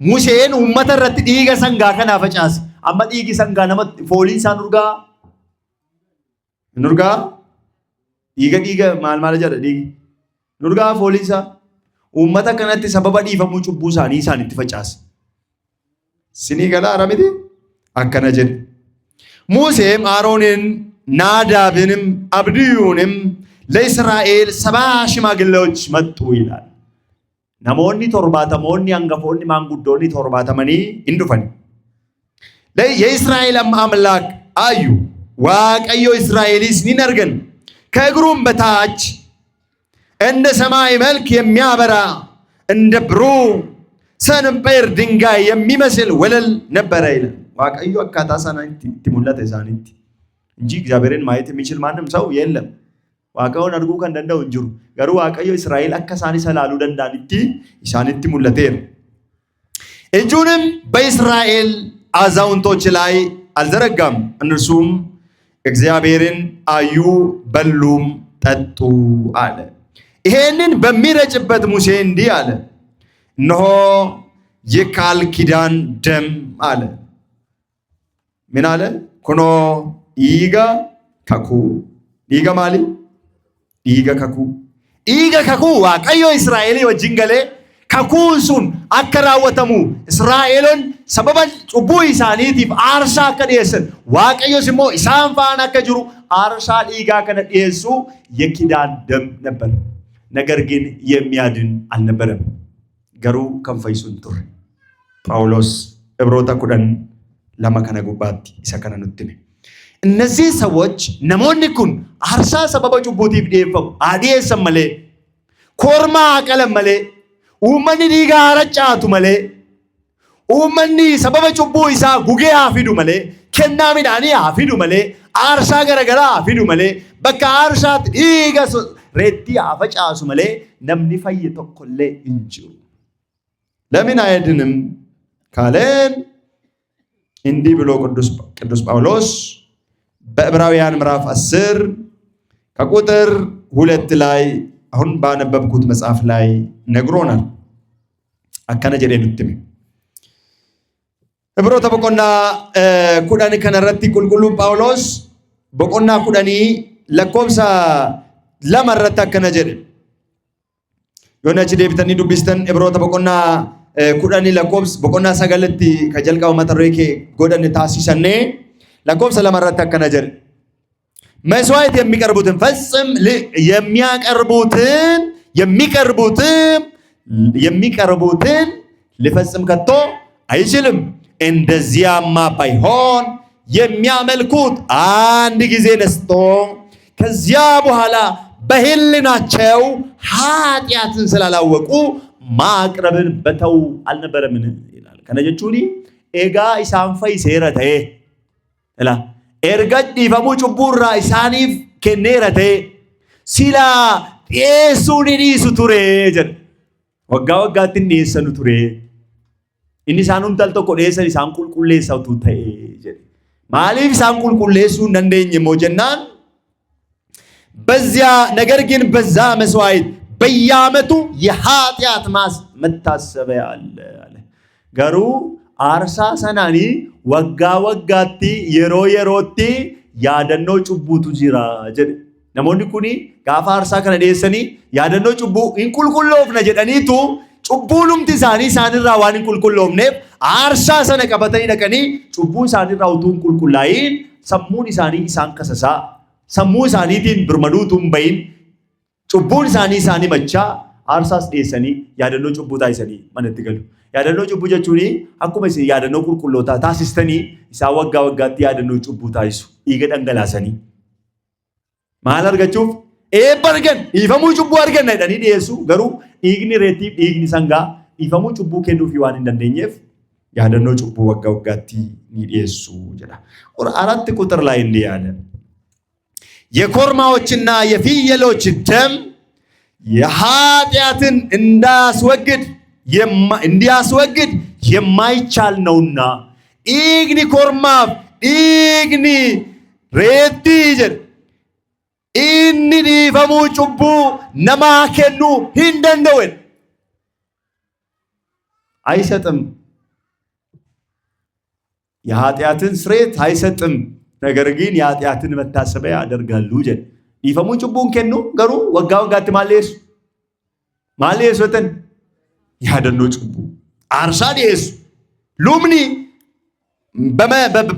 ሙሴን ኡመተ ረት ዲገ ሰንጋ ከና ፈጫስ አማ ዲጊ ሰንጋ ነመ ፎሊንሳ ኑርጋ ዲገ ማል ጀደ ዲጊ ኑርጋ ፎሊንሳ ኡመተ ከነቲ ሰበባ ዲፈሙ ጩቡሳኒ ሳኒት ፈጫስ ሲኒ ገላ አራሚቲ አከነ ጀደ ሙሴም አሮንን ናዳብንም አብድዩንም ለእስራኤል 70 ሽማግሌዎች መጡ ይላል። ናሞኒ ቶርባተሞኒ አንገፎኒ ማንጉዶኒ ቶርባተመኒ እንዱፈኒ የእስራኤል አምላክ አዩ ዋቀዮ እስራኤልስ ኒነርገን ከእግሩም በታች እንደ ሰማይ መልክ የሚያበራ እንደ ብሩህ ሰንፔር ድንጋይ የሚመስል ወለል ነበረ ይላል። ዋቀዮ አካታሳናንቲ ትሙላተ ዛኒንቲ እንጂ እግዚአብሔርን ማየት የሚችል ማንም ሰው የለም። ዋቀውን አድርጉ ከንደንደው እንጅሩ ገሩ ዋቀዮ እስራኤል አከሳኒ ሰላሉ ደንዳንቲ ኢሳንቲ ሙለቴር እጁንም በእስራኤል አዛውንቶች ላይ አልዘረጋም። እነርሱም እግዚአብሔርን አዩ በሉም ጠጡ አለ። ይሄንን በሚረጭበት ሙሴ እንዲህ አለ፣ እነሆ የቃል ኪዳን ደም አለ። ምን አለ? ኩኖ ኢጋ ከኩ ኢጋ ማሊ ኢጋ ከኩ ዋቀዮ እስራኤል ወጅን ገሌ ከኩን ሱን አከራወተሙ እስራኤልን ሰበበ ጩቡ ኢሳኒቲፍ አርሳ ከደሰን ዋቀዮ ሲሞ ኢሳን ፋና ከጅሩ አርሳ ኢጋ ከነደሱ የኪዳን ደም ነበር። ነገር ግን የሚያድን አልነበረም። ገሩ ከንፈይሱን ጡር ጳውሎስ ዕብሮታ ኩደን ለማ ከነ ጉባቲ ኢሳ ከነ ኑትime እነዚህ ሰዎች ነሞኒ ኩን አርሳ ሰበበ ጩቡቲፍ ዲፈው አዲየሰ መሌ ኮርማ አቀለ መሌ ኡመኒ ዲጋ አረጫቱ መሌ ኡመኒ ሰበበ ጩቡ ኢሳ ጉጌ አፊዱ መሌ ከና ሚዳኒ አፊዱ መሌ አርሳ ገረገራ አፊዱ መሌ በቃ አርሳት ዲጋ ሬቲ አፈጫሱ መሌ ነምኒ ፈየ ተኮሌ እንጂ ለምን አይድንም ካለን እንዲህ ብሎ ቅዱስ ጳውሎስ በዕብራውያን ምዕራፍ 10 ከቁጥር 2 ላይ አሁን ባነበብኩት መጽሐፍ ላይ ነግሮናል። አከነ ጀዴ ኑትime ዕብሮታ በቆና ኩዳኒ ከነረቲ ቁልቁሉ ጳውሎስ በቆና ኩዳኒ ለኮብሳ ለመረታ አከነ ጀዴ ዮናች ዴብተኒ ዱቢስተን ዕብሮታ በቆና ኩዳኒ ለኮብስ በቆና ሰገለቲ ከጀልቃው መተሬኬ ጎደን ታሲሰኔ ለኮብስ ለመረታ አከነ ጀዴ መስዋዕት የሚቀርቡትን ፈጽም የሚቀርቡትን ሊፈጽም ከቶ አይችልም። እንደዚያማ ባይሆን የሚያመልኩት አንድ ጊዜ ነስቶ ከዚያ በኋላ በህልናቸው ኃጢአትን ስላላወቁ ማቅረብን በተው አልነበረምን ይላል። ከነጀቹኒ ኤጋ ኢሳን ፈይሴረ ተኤ እላ ኤርገድ ዲፈሙ ጩቡራ ኢሳኒፍ ከኔረ ተኤ ሲላ ዴሱን ዲሱ ቱሬ ጀድ ወጋ ወጋትን ዴሰኑ ቱሬ ኢኒ ሳኑን ተልቶኮ ዴሰን ኢሳን ቁልቁሌሳውቱ ተኤ ጀድ ማሊፍ ኢሳን ቁልቁሌሱ እንደኝ ሞጀናን በዚያ ነገር ግን በዛ መስዋዕት በየዓመቱ የኃጢአት መታሰቢያ አለ አለ ገሩ አርሳ ሰናኒ ወጋ ወጋቲ የሮቲ ያደኖ ጩቡቱ ጂራ ጀድ ነሞኒ ኩኒ ጋፋ አርሳ ከነ ዴሰኒ ያደኖ ጩቡ ኢንቁልቁሎፍነ ጀደኒቱ ጩቡሉምቲ ሳኒ ሳንራ ዋን ኢንቁልቁሎፍኔፍ አርሳ ሰነ ቀበተኒ ደቀኒ ጩቡ ሳንራ ውቱን ቁልቁላይን ሰሙን ሳኒ ኢሳን ከሰሳ ሰሙ ሳኒቲን ብርመዱቱም በይን ጩቡን ሳኒ መቻ አርሳስ ዴሰኒ ያደኖ ጩቡ ታይሰኒ ማነት ገሉ ያደኖ ጩቡ ጀቹኒ አኩመ ያደኖ ቁልቁሎታ ታሲስተኒ ኢሳ ወጋ ወጋቲ ያደኖ ጩቡ ታይሱ ይገደንገላሰኒ ማል አርገቹፍ ኤበርገን ይፈሙ ጩቡ አርገን ነዳኒ ዲየሱ ገሩ ኢግኒ ሬቲ ኢግኒ ሰንጋ ይፈሙ ጩቡ ከንዱፍ ይዋን እንደንደኘፍ ያደኖ ጩቡ ወጋ ወጋቲ ኒዲየሱ ጀዳ ቁር 4 ቁጥር ላይ እንዲህ ያለ የኮርማዎችና የፍየሎች ደም የኃጢአትን እንዲያስወግድ የማይቻል ነውና ኢግኒ ኮርማፍ ኢግኒ ሬቲ ጀድ ኢኒ ዲፈሙ ጩቡ ነማ ከኑ ሂንደንደወን አይሰጥም። የኃጢአትን ስሬት አይሰጥም። ነገር ግን የኃጢአትን መታሰቢያ ያደርጋሉ ጀድ ዲፈሙ ጩቡን ከኑ ገሩ ወጋ ወጋት ማሌስ ወተን ያደኖ ጩቡ አርሳ ዲስ ሉምኒ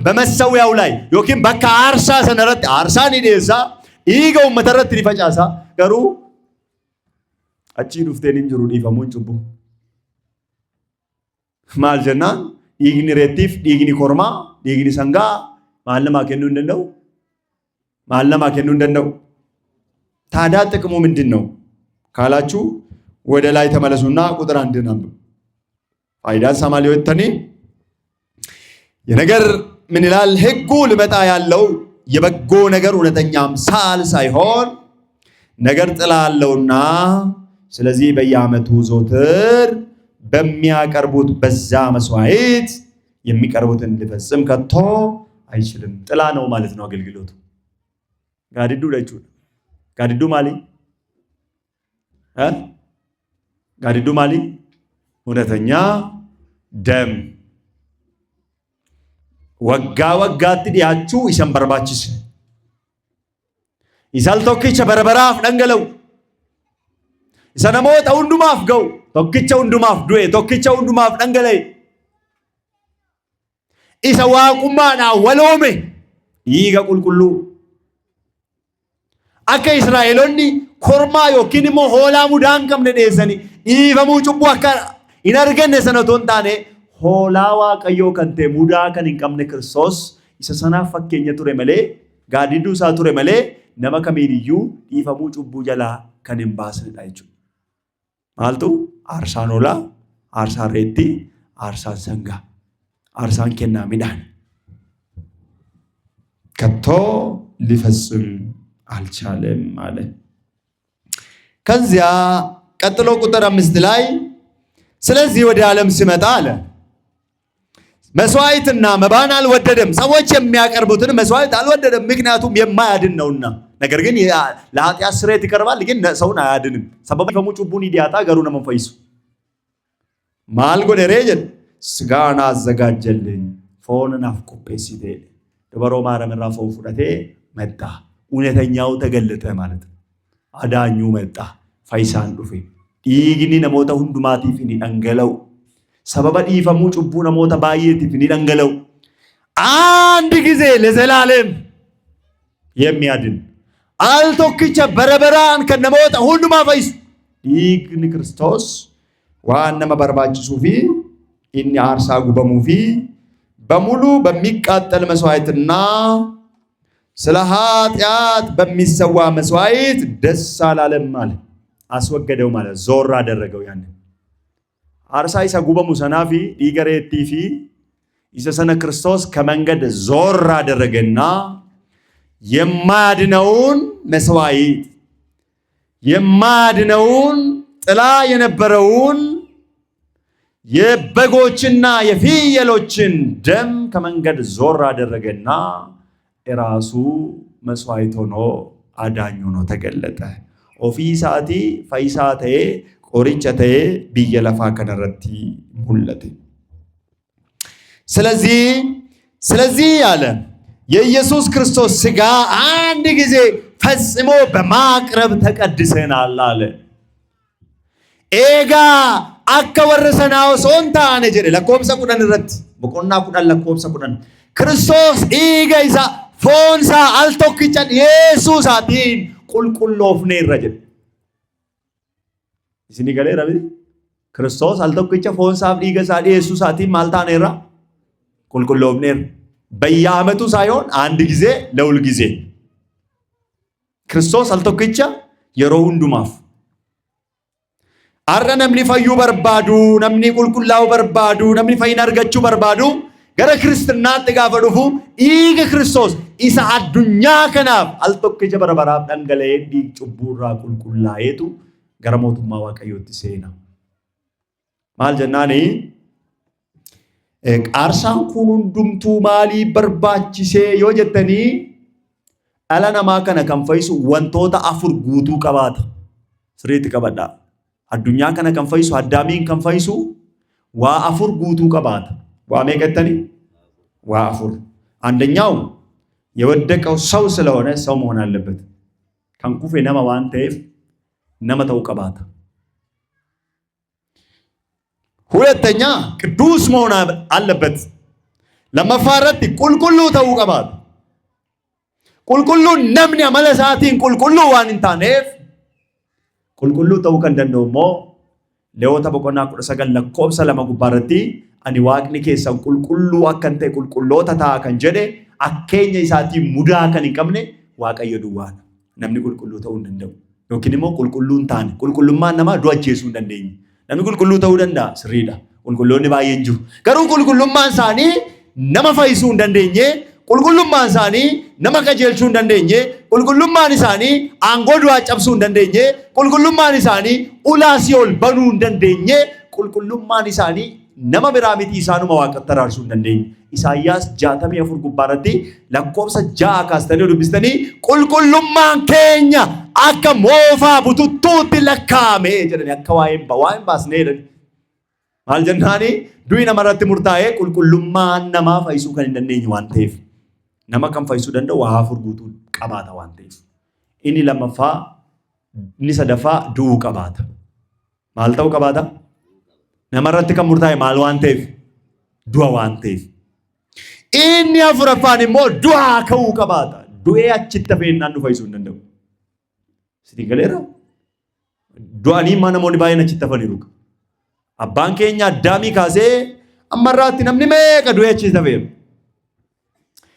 በመሰዊያው ላይ ዮኪን በካ አርሳ ሰነረት አርሳኒ ዲሳ ኢገው መተረት ሊፈጫሳ ገሩ አቺ ዱፍቴን እንጅሩ ዲፈሙ ጩቡ ማልጀና ኢግኒ ሬቲፍ ኢግኒ ኮርማ ኢግኒ ሰንጋ ማለማ ከኑ እንደነው ታዲያ ጥቅሙ ምንድነው ካላችሁ ወደ ላይ ተመለሱና ቁጥር 1 አንብቡ። ፋይዳን ሰማሊዮተኒ የነገር ምን ይላል? ሕጉ ሊመጣ ያለው የበጎ ነገር እውነተኛ አምሳል ሳይሆን ነገር ጥላ አለውና ስለዚህ በየዓመቱ ዘወትር በሚያቀርቡት በዛ መስዋዕት የሚቀርቡትን ሊፈጽም ከቶ አይችልም። ጥላ ነው ማለት ነው አገልግሎቱ። ጋዲዱ ለቹ ጋዲዱ ማሊ እውነተኛ ደም ወጋ ወጋት ዲያቹ ኢሰን በርባችስ ኢሳል ቶኪቸ በረበራፍ ደንገለው ኢሰነሞታ ሁንዱማፍ ገው ቶኪቸ ሁንዱማፍ ዱኤ ቶኪቸ ሁንዱማፍ ደንገለይ ኢሰ ዋቁማና ወሎሜ ይጋ ቁልቁሉ አከ እስራኤሎኒ ኮርማ ዮኪንሞ ሆላ ሙዳን ከምነ ዴሰኒ ኢፈሙ ጩቡ አካ ኢነርገነ ሰነቶን ታኔ hoolaa Waaqayyoo kan ta'e mudaa kan hin qabne Kiristoos isa sanaaf fakkeenya ture malee gaaddidduu isaa ture malee nama kamiiniyyuu dhiifamuu cubbuu jalaa kan hin baasnedha jechuudha. Maaltu aarsaan hoolaa, aarsaan reettii, aarsaan sangaa, aarsaan kennaa midhaan ከቶ ሊፈጽም አልቻለም አለ። ከዚያ ቀጥሎ ቁጥር 5 ላይ ስለዚህ ወደ ዓለም ሲመጣ አለ መስዋዕትና መባን አልወደደም። ሰዎች የሚያቀርቡትን መስዋዕት አልወደደም፣ ምክንያቱም የማያድን ነውና። ነገር ግን ለኃጢአት ስርየት ይቀርባል፣ ግን ሰውን አያድንም። ሰበብ ፈሙ ጩቡን ይዲያታ ገሩ ነው መንፈይሱ ማልጎ ደረጀ ስጋና አዘጋጀልኝ ፎንን አፍቆጴሲቴ ደበሮ ማረምራ ፎን ፉደቴ መጣ። እውነተኛው ተገለጠ ማለት ነው። አዳኙ መጣ። ፈይሳን ዱፌ ዲግኒ ነሞታ ሁንዱማቲፍ ኒ አንገለው ሰበበ ዲፈሙ ጩቡ ነሞታ ባየቲፍ ኒ አንገለው አንድ ጊዜ ለዘላለም የሚያድን አልቶክቸ በረበራን ከነሞታ ሁንዱማ ፈይሱ ዲግኒ ክርስቶስ ዋነመ በርባችሱፊ ኢኒ አርሳ ጉበሙፊ በሙሉ በሚቃጠል መስዋዕትና ስለ ኃጢአት በሚሰዋ መስዋዕት ደስ አላለም ማለት አስወገደው ማለት ዞር አደረገው። ያን አርሳይ ሰጉበሙ ሰናፊ ዲገሬቲፊ ኢየሱስነ ክርስቶስ ከመንገድ ዞር አደረገና የማያድነውን መስዋዕት የማያድነውን ጥላ የነበረውን የበጎችና የፍየሎችን ደም ከመንገድ ዞር አደረገና እራሱ መስዋዕት ሆኖ አዳኝ ሆኖ ተገለጠ። ኦፊሳቲ ፈይሳቴ ቆሪቸቴ ቢየለፋ ከነረቲ ሙለቴ ስለዚህ ያለ የኢየሱስ ክርስቶስ ሥጋ አንድ ጊዜ ፈጽሞ በማቅረብ ተቀድሰናል አለ። ኤጋ አከወረሰናው ሶንታ ነጀ ለኮብሰ ቁደን ረት በቆና ቁደን ለኮብሰ ቁደን ክርስቶስ ኢገይሳ ፎንሳ አልቶክቸን ኢየሱሳቲን ቁልቁሎፍኔ ረጀ እስኒ ገሌ ረቢ ክርስቶስ አልቶክቸ ፎንሳ ኢገሳ ኢየሱሳቲን ማልታኔራ ቁልቁሎፍኔ በየዓመቱ ሳይሆን አንድ ጊዜ ለሁል ጊዜ ክርስቶስ አልቶክቸ የሮውንዱማፍ አረ ነምኒ ፈዩ በርባዱ ነምኒ ቁልቁላው በርባዱ ነምኒ ፈይን አርገቹ በርባዱ ገረ ክርስትና ጥጋፈ ዱፉ ኢገ ክርስቶስ ኢሳ አዱኛ ከናፍ አልቶክቸ በርበራብ ደንገለ ዲ ጩቡራ ቁልቁላየቱ ገረ ሞቱማ ዋቀዮት ሴና ማል ጀናኒ አርሳን ኩኑን ዱምቱ ማሊ በርባቺሴ ዮጀተኒ አላናማ ከነ ከንፈይሱ ወንቶታ አፉር ጉቱ ቀባታ ስሪት ቀበዳ አዱኛ ከነ ከንፈይሱ አዳሚን ከንፈይሱ ዋ አፉር ጉቱ ቀባታ ዋሜ ከተኒ ዋ አፉር አንደኛው የወደቀው ሰው ስለሆነ ሰው መሆን አለበት። ከንኩፌ ነማ ዋንቴፍ ነመተው ቀባታ። ሁለተኛ ቅዱስ መሆን አለበት። ለመፋረት ቁልቁሉ ተው ቀባታ ቁልቁሉ ነምኒ አመለሳቲን ቁልቁሉ ዋንንታኔፍ ቁልቁሉ ተው ከንደንዶሞ ለወታ በቆና ቁርሰገን ለኮብሰ ለመጉባረቲ አኒ ዋቅኒ ኬሰን ቁልቁሉ አከንተ ቁልቁሎታ ታ ከንጀደ አከኛ ኢሳቲ ሙዳ ከን ይቀምነ ዋቀየ ዱዋና ነምኒ ቁልቁሉ ተው እንደው ዶኪኒሞ ቁልቁሉን ታን ቁልቁሉማ ነማ ዱአጄሱ እንደንደኝ ነምኒ ቁልቁሉ ተው ደንዳ ስሪዳ ቁልቁሎኒ ባየንጁ ገሩ ቁልቁሉማን ሳኒ ነማ ፈይሱ እንደንደኝ ቁልቁሉማን ሳኒ ነማ ከጀልቹ እንደንደኝ ቁልቁሉማን ሳኒ አንጎዱ አጨብሱ እንደንደኝ ቁልቁሉማን ሳኒ ኡላሲዮል በኑ እንደንደኝ ቁልቁሉማን ሳኒ ነማ ብራሚቲ ኢሳኑ መዋቀት ተራርሱ እንደንደኝ ኢሳይያስ 64 ጉባረቲ ለኮብሰ ጃ ካስተኔ ዱብስተኒ ቁልቁሉማን ኬኛ አከ ሞፋ ቡቱቱት ለካሜ ጀደኒ አከዋይም በዋይም ባስኔ አልጀናኒ ዱይና መረት ሙርታዬ ቁልቁሉማን ነማ ፈይሱ ከን እንደነኝ ዋንቴፍ ነማ ከም ፈይሱ ደንደ ዋሃፉር ጉቱ ቀባታ ዋንቴፍ ኢኒ ለመፋ ንሰደፋ ዱ ቀባታ ማልተው ቀባታ ነመረት ከም ሙርታዬ ማል ዋንቴፍ ዱዋ ዋንቴፍ ኢኒ አፍረፋኒ ሞ ዱዋ ከው ቀባታ ዱኤ አችተፈና ኑ ፈይሱ እንደው ሲዲገሌራ ዱአኒ ማነሞኒ ባይነ አችተፈኒ ሩክ አባን ኬኛ አዳሚ ካሴ ammarraatti namni meeqa du'ee achi tafeera.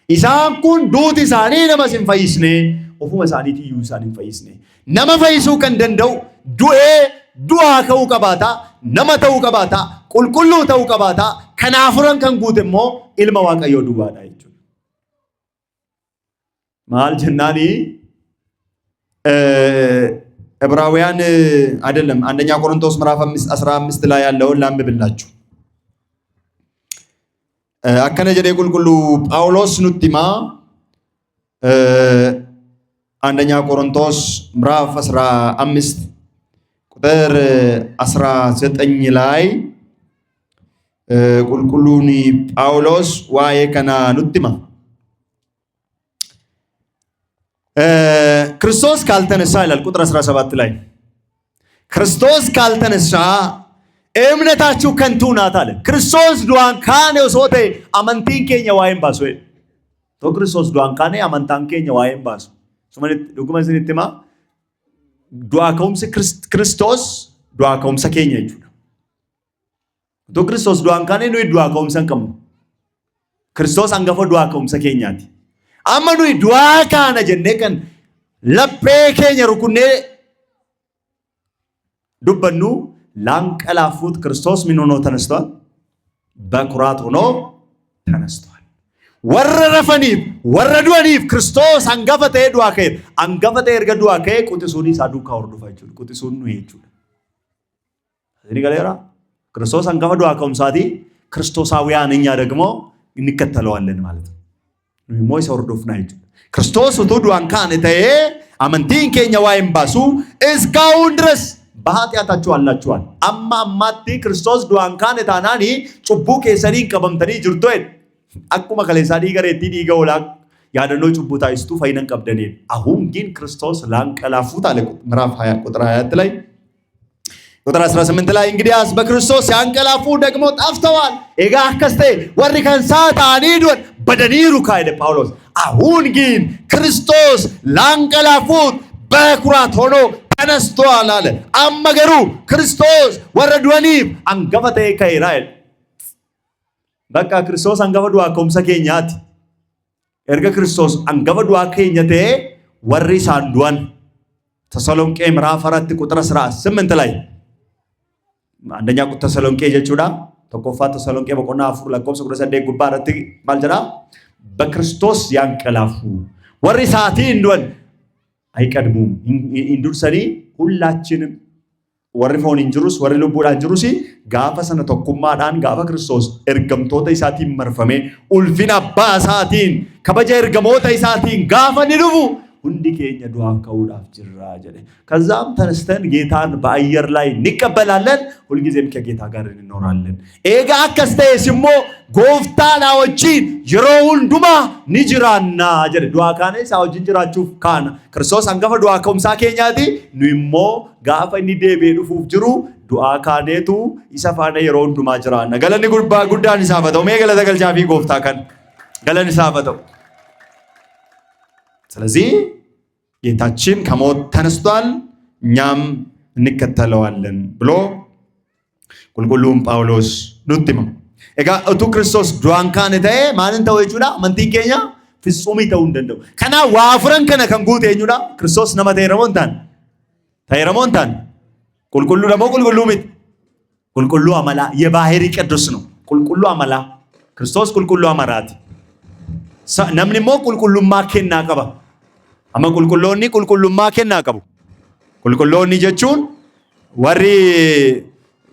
Isaan kun duuti isaanii nama hin fayyisne, ofuma isaaniitii iyyuu isaan hin fayyisne. Nama fayyisuu kan danda'u du'ee du'aa ka'uu qabaata, nama ta'uu qabaata, qulqulluu ta'uu qabaata. Kanaafuran kan guute immoo ilma Waaqayyoo duwwaadha jechuudha. Maal jennaani? ዕብራውያን አይደለም አንደኛ ቆሮንቶስ ምዕራፍ 15 ላይ ያለውን ላንብብላችሁ። አከነ ጀዴ ቁልቁሉ ጳውሎስ ኑቲማ አንደኛ ቆሮንቶስ ምዕራፍ 15 ቁጥር 19 ላይ ቁልቁሉኒ ጳውሎስ ዋዬ ከና ኑቲማ ክርስቶስ ካልተነሳ ይላል ቁጥር 17 ላይ ክርስቶስ ካልተነሳ እምነታችሁ ከንቱ ናት አለ። ክርስቶስ ዱአን ካኔ ሶቴ አመንቲን ኬኛ ዋይን ባሶ ቶ ክርስቶስ ዱአን ካኔ አመንታን ኬኛ ዋይን ባሶ ሱማኔ ዱጉማ ሲኒቲማ ዱአ ከውምስ ክርስቶስ ዱአ ከውምስ ኬኛ ይጁ ቶ ክርስቶስ ዱአን ካኔ ነው ዱአ ከውምሰን ከሙ ክርስቶስ አንገፈ ዱአ ከውምስ ኬኛቲ አመኑ ዱአ ካነ ጀነከን ለፔ ኬኛ ሩኩኔ ዱበኑ ላንቀላፉት ክርስቶስ ምን ሆኖ ተነስቷል? በኩራት ሆኖ ተነስቷል። ወረረፈኒፍ ወረዱኒፍ ክርስቶስ አንገፈተ ዱአ ከ አንገፈተ እርገ ዱአ ከ ቁጥሱኒ ሳዱካ ወርዱፋችሁ ቁጥሱኑ ይቹ እዚህ ጋር ክርስቶስ አንገፈ ዱአ ከውምሳቲ ክርስቶሳውያን እኛ ደግሞ እንከተለዋለን ማለት ነው። ሞይ ወርዶፍና ይቹ ክርስቶስ ዱአን ካነ ተየ አመንቲን ኬኛ ዋይም ባሱ እስካሁን ድረስ በኃጢአታችሁ አላችኋል። አማማቲ ክርስቶስ ዱአን ካነ ታናኒ ጩቡ ከሰኒን ቀበምተኒ ጅርቶን አኩማ ከለሳዲ ገሬቲ ዲገውላ ያደኖ ጩቡታ ይስቱ ፈይነን ቀብደኔ አሁን ግን ክርስቶስ ላንቀላፉት አለ ምዕራፍ 20 ቁጥር 20 ላይ ቁጥር 18 ላይ እንግዲያስ በክርስቶስ ያንቀላፉ ደግሞ ጠፍተዋል። ኤጋ ከስቴ ወሪ ከንሳታ አኒዶን በደኒሩ ካይደ ጳውሎስ አሁን ግን ክርስቶስ ላንቀላፉት በኩራት ሆኖ ተነስቷል አለ። አመገሩ ክርስቶስ ወረዱኒፍ አንገፈተ ከይራኤል በቃ ክርስቶስ አንገፈ ዱአ ከውምሰ ኬኛት ኤርገ ክርስቶስ አንገፈ ዱአ ኬኛቴ ወሪ ሳንዱን ተሰሎንቄ ምዕራፍ 4 ቁጥር 18 ላይ አንደኛ ተሰሎንቄ ጀቹዳ ተቆፋ ተሰሎንቄ በቆና አፍሩ ለቆምስ ቁጥር 8 ጉባራት ማልጀራ በክርስቶስ ያንቀላፉ ወሪ ሳቲ እንዱን አይቀድሙም ኢንዱርሰኒ ሁላችንም ወርፎን እንጅሩስ ወር ልቡዳ እንጅሩሲ ጋፋ ሰነ ተኩማዳን ጋፋ ክርስቶስ እርገምቶታ ኢሳቲን መርፈሜ ኡልፊና ባሳቲን ከበጀ እርገሞታ ኢሳቲን ጋፋ ንዱቡ ሁንዲ ኬኛ ዱአ ከውዳፍ ጅራ ጀለ ከዛም ተነስተን ጌታን በአየር ላይ እንቀበላለን። ሁሉ ጊዜም ከጌታ ጋር እንኖራለን። ኤጋ አከስተ ሲሞ ጎፍታና ወጪን ይሮውን ዱማ ንጅራና ጀለ ዱአ ካኔ ሳውጅን ጅራችሁ ካና ክርስቶስ አንገፈ ዱአ ከውምሳ ኬኛቲ ኑይሞ ጋፋ ንዴቤ ዱፉፍ ጅሩ ዱአ ካኔቱ ኢሰፋነ ይሮውን ዱማ ጅራና ገለኒ ጉርባ ጉዳን ኢሳፈተው ሜገለ ተገልጃፊ ጎፍታ ከን ገለኒ ኢሳፈተው ስለዚህ ጌታችን ከሞት ተነስቷል፣ እኛም እንከተለዋለን ብሎ ቁልቁሉም ጳውሎስ ኑቲማ ኤጋ እቱ ክርስቶስ ዱአን ካነ ተየ ማንን ተወጁዳ መንቲን ኬኛ ፍጹም ይተው እንደው ከና ዋፍረን ከነ ከንጉቴኙዳ ክርስቶስ ነመ ተይረሞንታን ቁልቁሉ ደሞ ቁልቁሉ ምት ቁልቁሉ አመላ የባህሪ ቅዱስ ነው። ቁልቁሉ አመላ ክርስቶስ ቁልቁሉ አመራት namni qulqullummaa kennaa qaba. Amma qulqulloonni qulqullummaa kennaa qabu. Qulqulloonni jechuun warri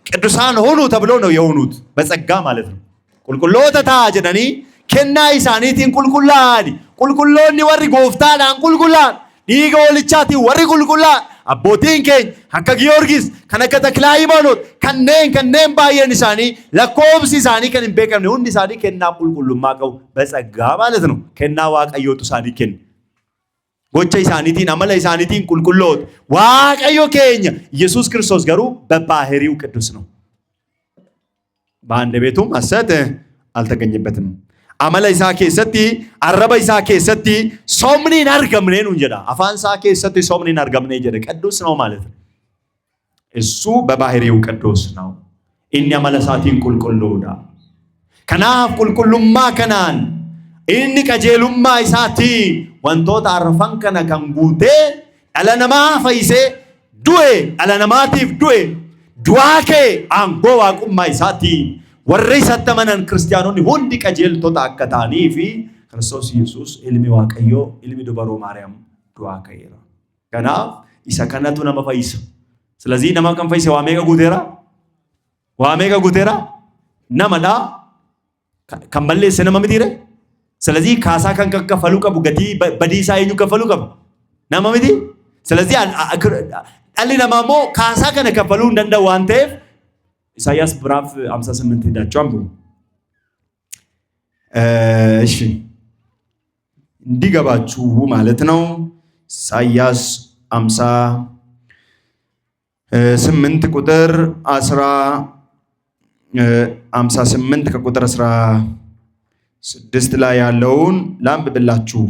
ቅዱሳን ሆኑ ተብሎ ነው የሆኑት በጸጋ ማለት ነው። ቁልቁሎታ ታጀዳኒ ከና ኢሳኒቲን ቁልቁላኒ ቁልቁሎኒ ወሪ ጎፍታዳን ቁልቁላን ዲጎልቻቲ ወሪ ቁልቁላን አቦቲን ኬኝ አከ ጊዮርጊስ ከነከ ተክለ ሃይማኖት ከነን ባየን ኢሳኒ ለኮብስ ኢሳኒ ከን ቤከም ሁንዲ ኢሳኒ ከና ቁልቁሉማ ቀው በጸጋ ማለት ነው። ከና ዋቀዮቱ ኢሳኒ ከን ጎቻ ኢሳኒቲን አመለ ኢሳኒቲን ቁልቁሎት ዋቀዮ ኬኛ ኢየሱስ ክርስቶስ ገሩ በባህሪው ቅዱስ ነው። በአንድ ቤቱም ሐሰት አልተገኘበትም። አመለ ኢሳ ኬሰቲ አረበ ኢሳ ኬሰቲ ሶምኒን አርገምኔ ነው እንጀዳ አፋንሳ ኬሰቲ ሶምኒን አርገምኔ ጀደ ቅዱስ ነው ማለት ነው። እሱ በባህሪው ቅዱስ ነው። እኛ መለሳቲን ቁልቁሎዳ Kanaaf qulqullummaa kanaan inni qajeelummaa isaatiin wantoota arfan kana kan guutee dhala namaa fayyisee du'e dhala namaatiif du'e du'aa kee aangoo waaqummaa isaatiin warri isatti amanan kiristaanonni hundi qajeeltota akka ta'anii fi Kiristoos Yesuus ilmi Waaqayyoo ilmi dubaroo Maariyaam du'aa ka'eera. Kanaaf isa kanatu nama fayyisa. ስለዚህ nama kan fayyise waa meeqa guuteera? Waa meeqa guuteera? Namadha. Kan balleesse nama mitiire? ስለዚህ ካሳ kan ከፈሉ ቀቡ ገቲ በዲሳ eenyu ከፈሉ ቀቡ nama miti? ስለዚህ dhalli namaa immoo kaasaa kana kaffaluu hin danda'u waan ta'eef Isaayyaas ምዕራፍ 58 ሄዳችሁ አንብቡ። እሺ እንዲገባችሁ ማለት ነው። ኢሳይያስ 58 ቁጥር 58 ከቁጥር 16 ላይ ያለውን ላንብብላችሁ።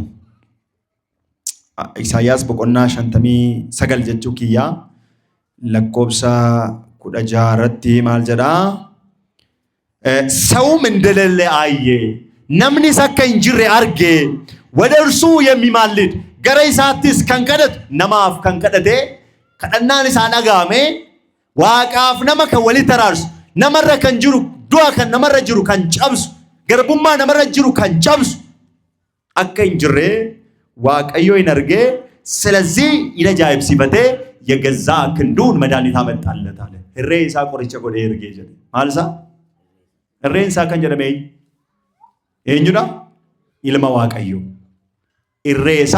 ኢሳይያስ በቆና ሸንተሚ ሰገል ጀቹ ኪያ ለኮብሳ ኩዳጃ ረቲ ማል ጀዳ ሰውም እንደሌለ አየ ነምኒ ሰከ እንጅሬ አርጌ ወደ እርሱ የሚማልድ ገረ ኢሳትስ ከንከደት ነማፍ ከንከደቴ ከደናን ኢሳ ዳጋሜ ዋቃፍ ነመ ከወሊ ተራርስ ነመረ ከንጅሩ ዱአ ከን ነመረ ጅሩ ከንጨብስ ገርቡማ ነመረ ጅሩ ከንጨብስ አከ እንጅሬ ዋቀዮ ይነርጌ ስለዚህ ይነጃይብ ሲፈቴ የገዛ ክንዱን መድኃኒት አመጣለት አለ። እሬሳ ቆርጬ ጎዴ ይርጌ ጀደ ማልሳ እሬንሳ ከንጀደሜ ኤኙዳ ኢልማ ዋቀዮ እሬሳ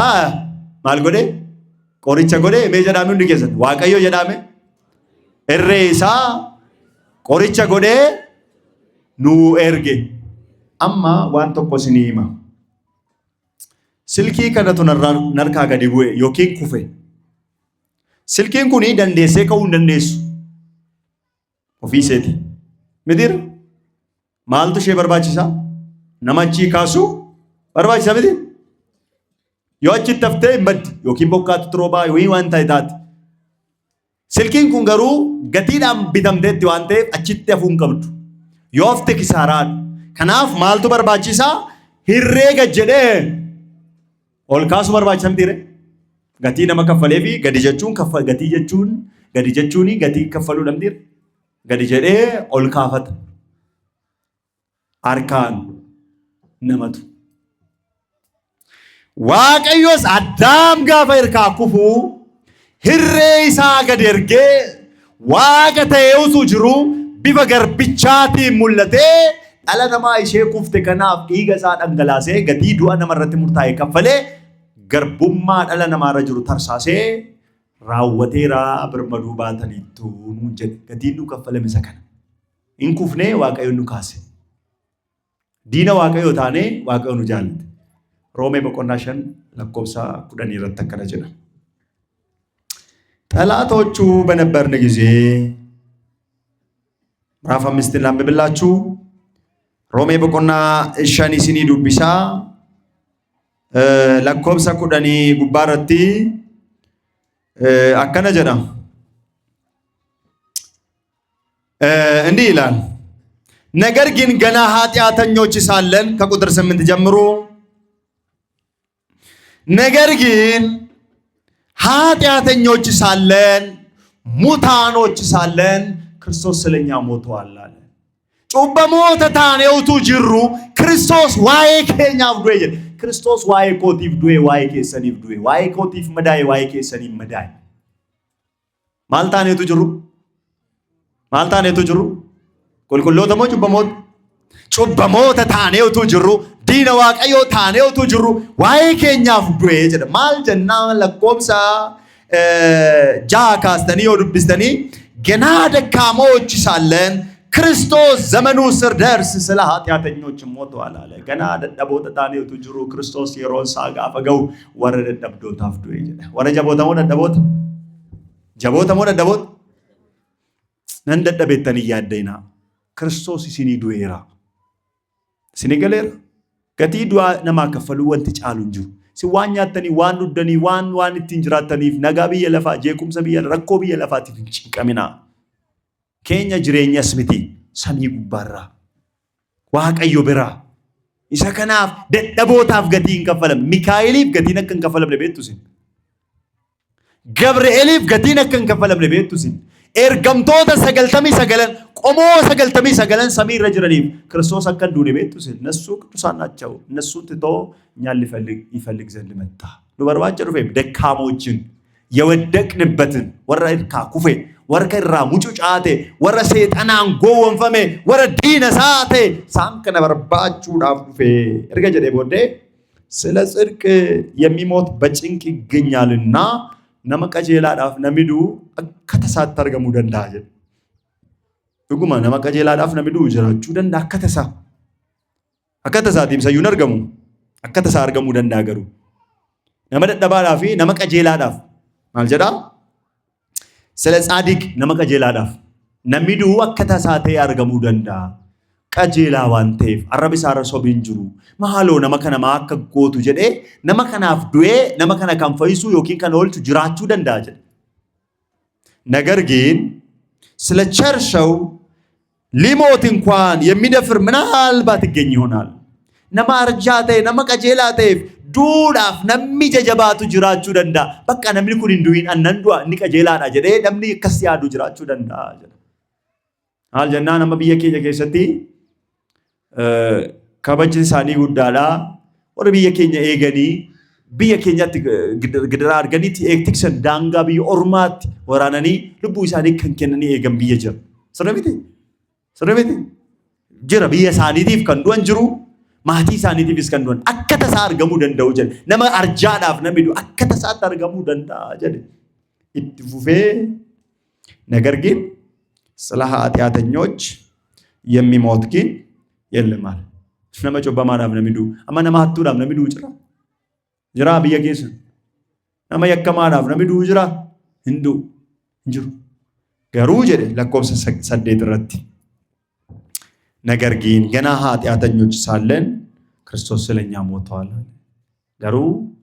ማልጎዴ ቆርጬ ጎዴ ሜጀዳሚ ሁንዲ ኬሰት ዋቀዮ ጀዳሜ እሬሳ ቆርጬ ጎዴ ኑ ኤርጌ አማ ዋን ቶኮ ሲኒማ silkii kanatu narkaa gadi bu'e yookiin kufe. Silkiin kuni dandeessee ka'uu hin dandeessu. Ofii isheeti. Mitir maaltu ishee barbaachisa? Nama achii kaasuu barbaachisa miti? Yoo achitti haftee hin baddi yookiin bokkaatti roobaa yookiin waan ta'e taate. Silkiin kun garuu gatiidhaan bitamteetti waan ta'eef achitti hafuu hin qabdu. Yoo hafte kisaaraadha. Kanaaf maaltu barbaachisa? Hirreega jedhee ol kaasu barbaachisan tire gatii nama kaffalee fi gadi jechuun gatii jechuun gadi jechuuni gatii kaffaluu dhabdir gadi jedhee ol kaafata harkaan namatu waaqayyos addaam gaafa hirkaa kufuu hirree isaa gadi ergee waaqa ta'ee utuu jiru bifa garbichaatiin mul'atee dhala namaa ishee kufte kanaaf dhiiga isaa dhangalaasee gatii du'a namarratti murtaa'e kaffalee garbummaa dhala namaarra jiru tarsaasee raawwateera birmaduu baataniitu nuun jedhe gatiin nu kaffalame isa kana hin kufnee waaqayyoon nu kaase diina waaqayyoo taanee waaqayyoo nu jaallate roomee boqonnaa 5 lakkoofsa 10 irratti akkana jedha ጠላቶቹ በነበርን ጊዜ ምዕራፍ 5 ላንብብላችሁ ሮሜ በቆና እሻኒ ሲኒ ዱቢሳ lakkoofsa 10 gubbaarratti akkana jedha እንዲህ ይላል ነገር ግን ገና ኃጢአተኞች ሳለን ከቁጥር 8 ጀምሮ ነገር ግን ኃጢአተኞች ሳለን ሙታኖች ሳለን ክርስቶስ ስለኛ ሞቷል አለ ጩበሞተ ታኔውቱ ጅሩ ክርስቶስ ዋይ ኬኛፍ ዱዌ ክርስቶስ ዋይ ኮቲፍ ዱዌ ዋይ ኬሰኒፍ ዱዌ ዋይ ኮቲፍ መዳይ ዋይ ኬሰኒፍ መዳይ ማልታኔቱ ጅሩ ቁልቁሎተሞ ጩበሞተ ታኔውቱ ጅሩ ዲነ ዋቀዮ ታኔውቱ ጅሩ ዋይ ኬኛፍ ዱዌ ጀደ ማል ጀና ለቆምሳ ጃካስተኒ ወዱብስተኒ ገና ደካሞች ሳለን ክርስቶስ ዘመኑ ስር ደርስ ስለ ኃጢአተኞች ሞቷል አለ ገና ደደቦተ ታኔቱ ጅሩ ክርስቶስ የሮን ሳጋ ፈገው ወረደ ደብዶት አፍዶ ይጀ ወረ ጀቦታ ሞነ ደቦት ነንደደበተን ያደይና ክርስቶስ ሲኒ ዱዌራ ሲኒገሌር ገቲ ዱአ ነማ ከፈሉ ወንት ጫሉ እንጂ ሲዋኛተኒ ዋን ዱደኒ ዋን ትንጅራተኒፍ ነጋቢ የለፋ ጄኩም ሰብየ ረኮ ብየ ለፋት ጭንቀሚና ኬኛ ጅሬኛ ስሚቲ ሰሚ ጉባራ waaqayyo bira isa kanaaf dadhabootaaf gatii hin kaffalam Mikaa'eliif gatiin akka hin kaffalamne beektu isin Gabri'eeliif gatiin akka hin kaffalamne beektu isin ergamtoota 99 qomoo 99 samii irra jiraniif ክርስቶስ akka hin duune beektu isin እነሱ ቅዱሳን ናቸው እነሱን ትቶ እኛን ይፈልግ ዘንድ መጣ ዱበርባጭ ሩፌ ደካሞችን የወደቅንበትን ወራ ኩፌ ወርከራ ሙጩጫቴ ወረ ሰይጣናን ጎወንፈሜ ወረ ዲነሳቴ ሳንከነ በርባቹዳፍ ዱፌ እርገ ጀዴ ቦዴ ስለ ጽድቅ የሚሞት በጭንቅ ይገኛልና ነመቀጀላዳፍ ነሚዱ ከተሳት ተርገሙ ደንዳጀ ዱጉማ ነመቀጀላዳፍ ነሚዱ ጅራቹ ደንዳ አከተሳ ዲምሰዩ ነርገሙ አከተሳ አርገሙ ደንዳገሩ ነመደደባዳፊ ነመቀጀላዳፍ ማልጀዳ ስለ ጻድቅ ነመቀጀላዳፍ ነሚዱ አከተሳቴ አርገሙ ደንዳ ቀጀላ ዋንቴፍ አረብሳረ ሶቢንጅሩ መሃሎ ነመከነማ አከጎቱ ጀዴ ነመከናፍ ዱኤ ነመከነ ካንፈይሱ ዮኪን ከኖልቱ ጅራቹ ደንዳጀ ነገር ግን ስለ ቸርሸው ሊሞት እንኳን የሚደፍር ምናልባት ይገኝ ይሆናል ነማርጃቴ ነመቀጀላቴ ዱዳፍ ነሚ ጀጀባቱ ጅራቹ ደንዳ በቃ ነምኒ ኩን እንዱይን አነንዱ ንቀጀላዳ ጀዴ ነምኒ ከስያዱ ጅራቹ ደንዳ አልጀና ነመብየ ከሰቲ kabajni isaanii guddaadha warri biyya keenya eeganii biyya keenyatti gidira arganitti eegtiksan daangaa biyya ormaatti waraananii lubbuu isaanii kan kennanii eegan biyya jira sirriiti jira biyya isaaniitiif kan du'an jiru maatii isaaniitiifis kan du'an akka tasaa argamuu danda'u jedhe nama arjaadhaaf namni du'u akka tasaatti argamuu danda'a jedhe itti fufee ነገር ግን ስለ ኃጢአተኞች የሚሞት ግን የለም አለ ነመጮ በማዳም ነሚዱ አማ ነማቱዳም ነሚዱ ጅራ በየጌስ ነማ የከማዳም ነሚዱ ጅራ እንዱ እንጅሩ ገሩ ጀደ ለኮብሰ ሰደት ረቲ ነገር ግን ገና ኃጢአተኞች ሳለን ክርስቶስ ስለኛ ሞቷል ገሩ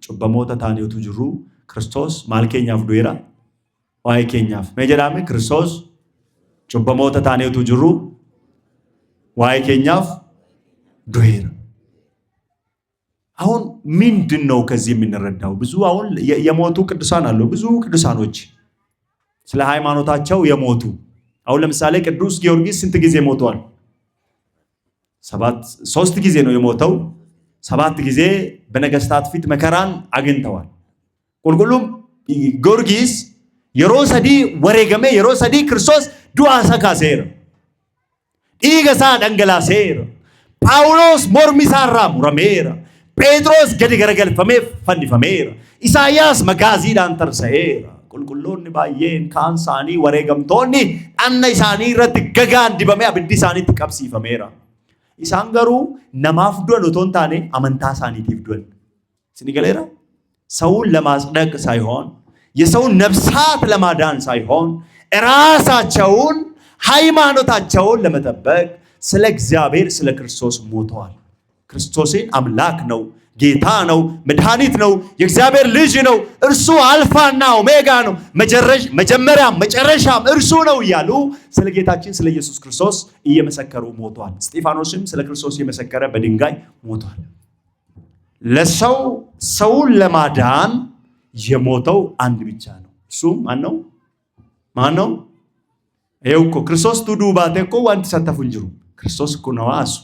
ጩበሞተ ታኔቱ ጅሩ ክርስቶስ ማልከኛፍ ዱይራ ዋይከኛፍ መጀዳሜ ክርስቶስ ጩበሞተ ታኔቱ ጅሩ ዋይከኛፍ ዱይራ አሁን ምንድነው ከዚህ የምንረዳው ብዙ አሁን የሞቱ ቅዱሳን አሉ ብዙ ቅዱሳኖች ስለ ሃይማኖታቸው የሞቱ አሁን ለምሳሌ ቅዱስ ጊዮርጊስ ስንት ጊዜ ሞቷል 3 ጊዜ ነው የሞተው 7 ጊዜ በነገስታት ፊት መከራን አግኝተዋል ቁልቁሉም ጊዮርጊስ የሮሰዲ ወሬገሜ የሮሰዲ ክርስቶስ ዱአሳ ካሴር ኢገሳ ደንገላሴር ጳውሎስ ሞርሚሳራ ሙረሜራ ጴጥሮስ ገዲገረገልፈሜ ፈንዲፈሜራ ኢሳያስ መጋዚዳን ተርሰኤራ ቁልቁሎን ባየን ካንሳኒ ወሬገምቶኒ አነ ኢሳኒ ረት ገጋን ዲበሜ አብዲ ኢሳኒ ተቀብሲፈሜራ ኢሳን ገሩ ነማፍ ዱን ኦቶንታኔ አመንታ ሳኒቲፍ ዱን ሲኒገሌራ ሰውን ለማጽደቅ ሳይሆን የሰውን ነፍሳት ለማዳን ሳይሆን ራሳቸውን ሃይማኖታቸውን ለመጠበቅ ስለ እግዚአብሔር ስለ ክርስቶስ ሞተዋል ክርስቶስን አምላክ ነው ጌታ ነው መድኃኒት ነው የእግዚአብሔር ልጅ ነው እርሱ አልፋና ኦሜጋ ነው መጀመሪያም መጨረሻም እርሱ ነው ይያሉ ስለ ጌታችን ስለ ኢየሱስ ክርስቶስ እየመሰከሩ ሞተዋል እስጢፋኖስም ስለ ክርስቶስ እየመሰከረ በድንጋይ ሞተዋል ለሰውን ለማዳን የሞተው አንድ ብቻ ነው እሱ ማን ነው ኤውኮ ክርስቶስ ቱዱ ባቴኮ ዋንት ሰተፉንጅሩ ክርስቶስ እኮ ነው አሱ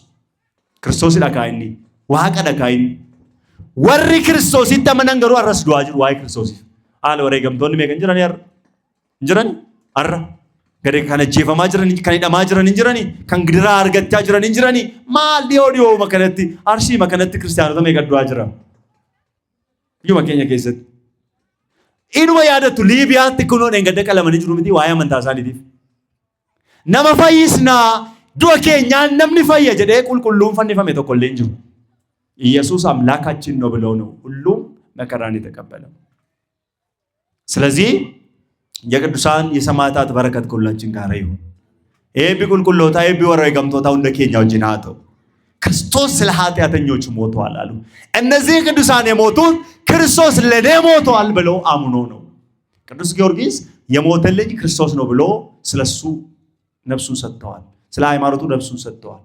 ክርስቶስ ዳካይኒ ዋቀ ዳካይኒ ወሪ ክርስቶስ ይተመነንገሩ አረስዱ አጅሩ ዋይ ክርስቶስ አለ ወሬ ገምቶን ሜከንጅራን ያር እንጅራን አራ ገደ ካነጄፈማ ጅራን ከነዳማ ጅራን እንጅራኒ ከንግድራ አርገታ ጅራን እንጅራኒ ማል ዲዮ መከነቲ አርሺ መከነቲ ክርስቲያኖ ተመገዱ አጅራ እዩ መከኛ ከይሰት ኢንወ ያደቱ ሊቢያት ኩኖ ደንገደ ቀለመን ጅሩ ምቲ ዋያ መንታሳሊቲ ነማ ፈይስና ዱኬኛ ነምኒ ፈየ ጀደ ቁልቁሉን ፈንፈመ ተቆለኝ ጅሩ ኢየሱስ አምላካችን ነው ብለው ነው ሁሉም መከራን የተቀበለው ስለዚህ የቅዱሳን የሰማዕታት በረከት ሁላችን ጋር ይሁን ኤቢ ቁልቁሎታ ኤቢ ወራይ ገምቶታው እንደኬኛው ጂናቶ ክርስቶስ ስለ ኃጢአተኞች ሞቷል አሉ እነዚህ ቅዱሳን የሞቱት ክርስቶስ ለኔ ሞቷል ብለው አምኖ ነው ቅዱስ ጊዮርጊስ የሞተልኝ ክርስቶስ ነው ብሎ ስለሱ ነፍሱን ሰጥተዋል ስለ ሃይማኖቱ ነፍሱን ሰጥተዋል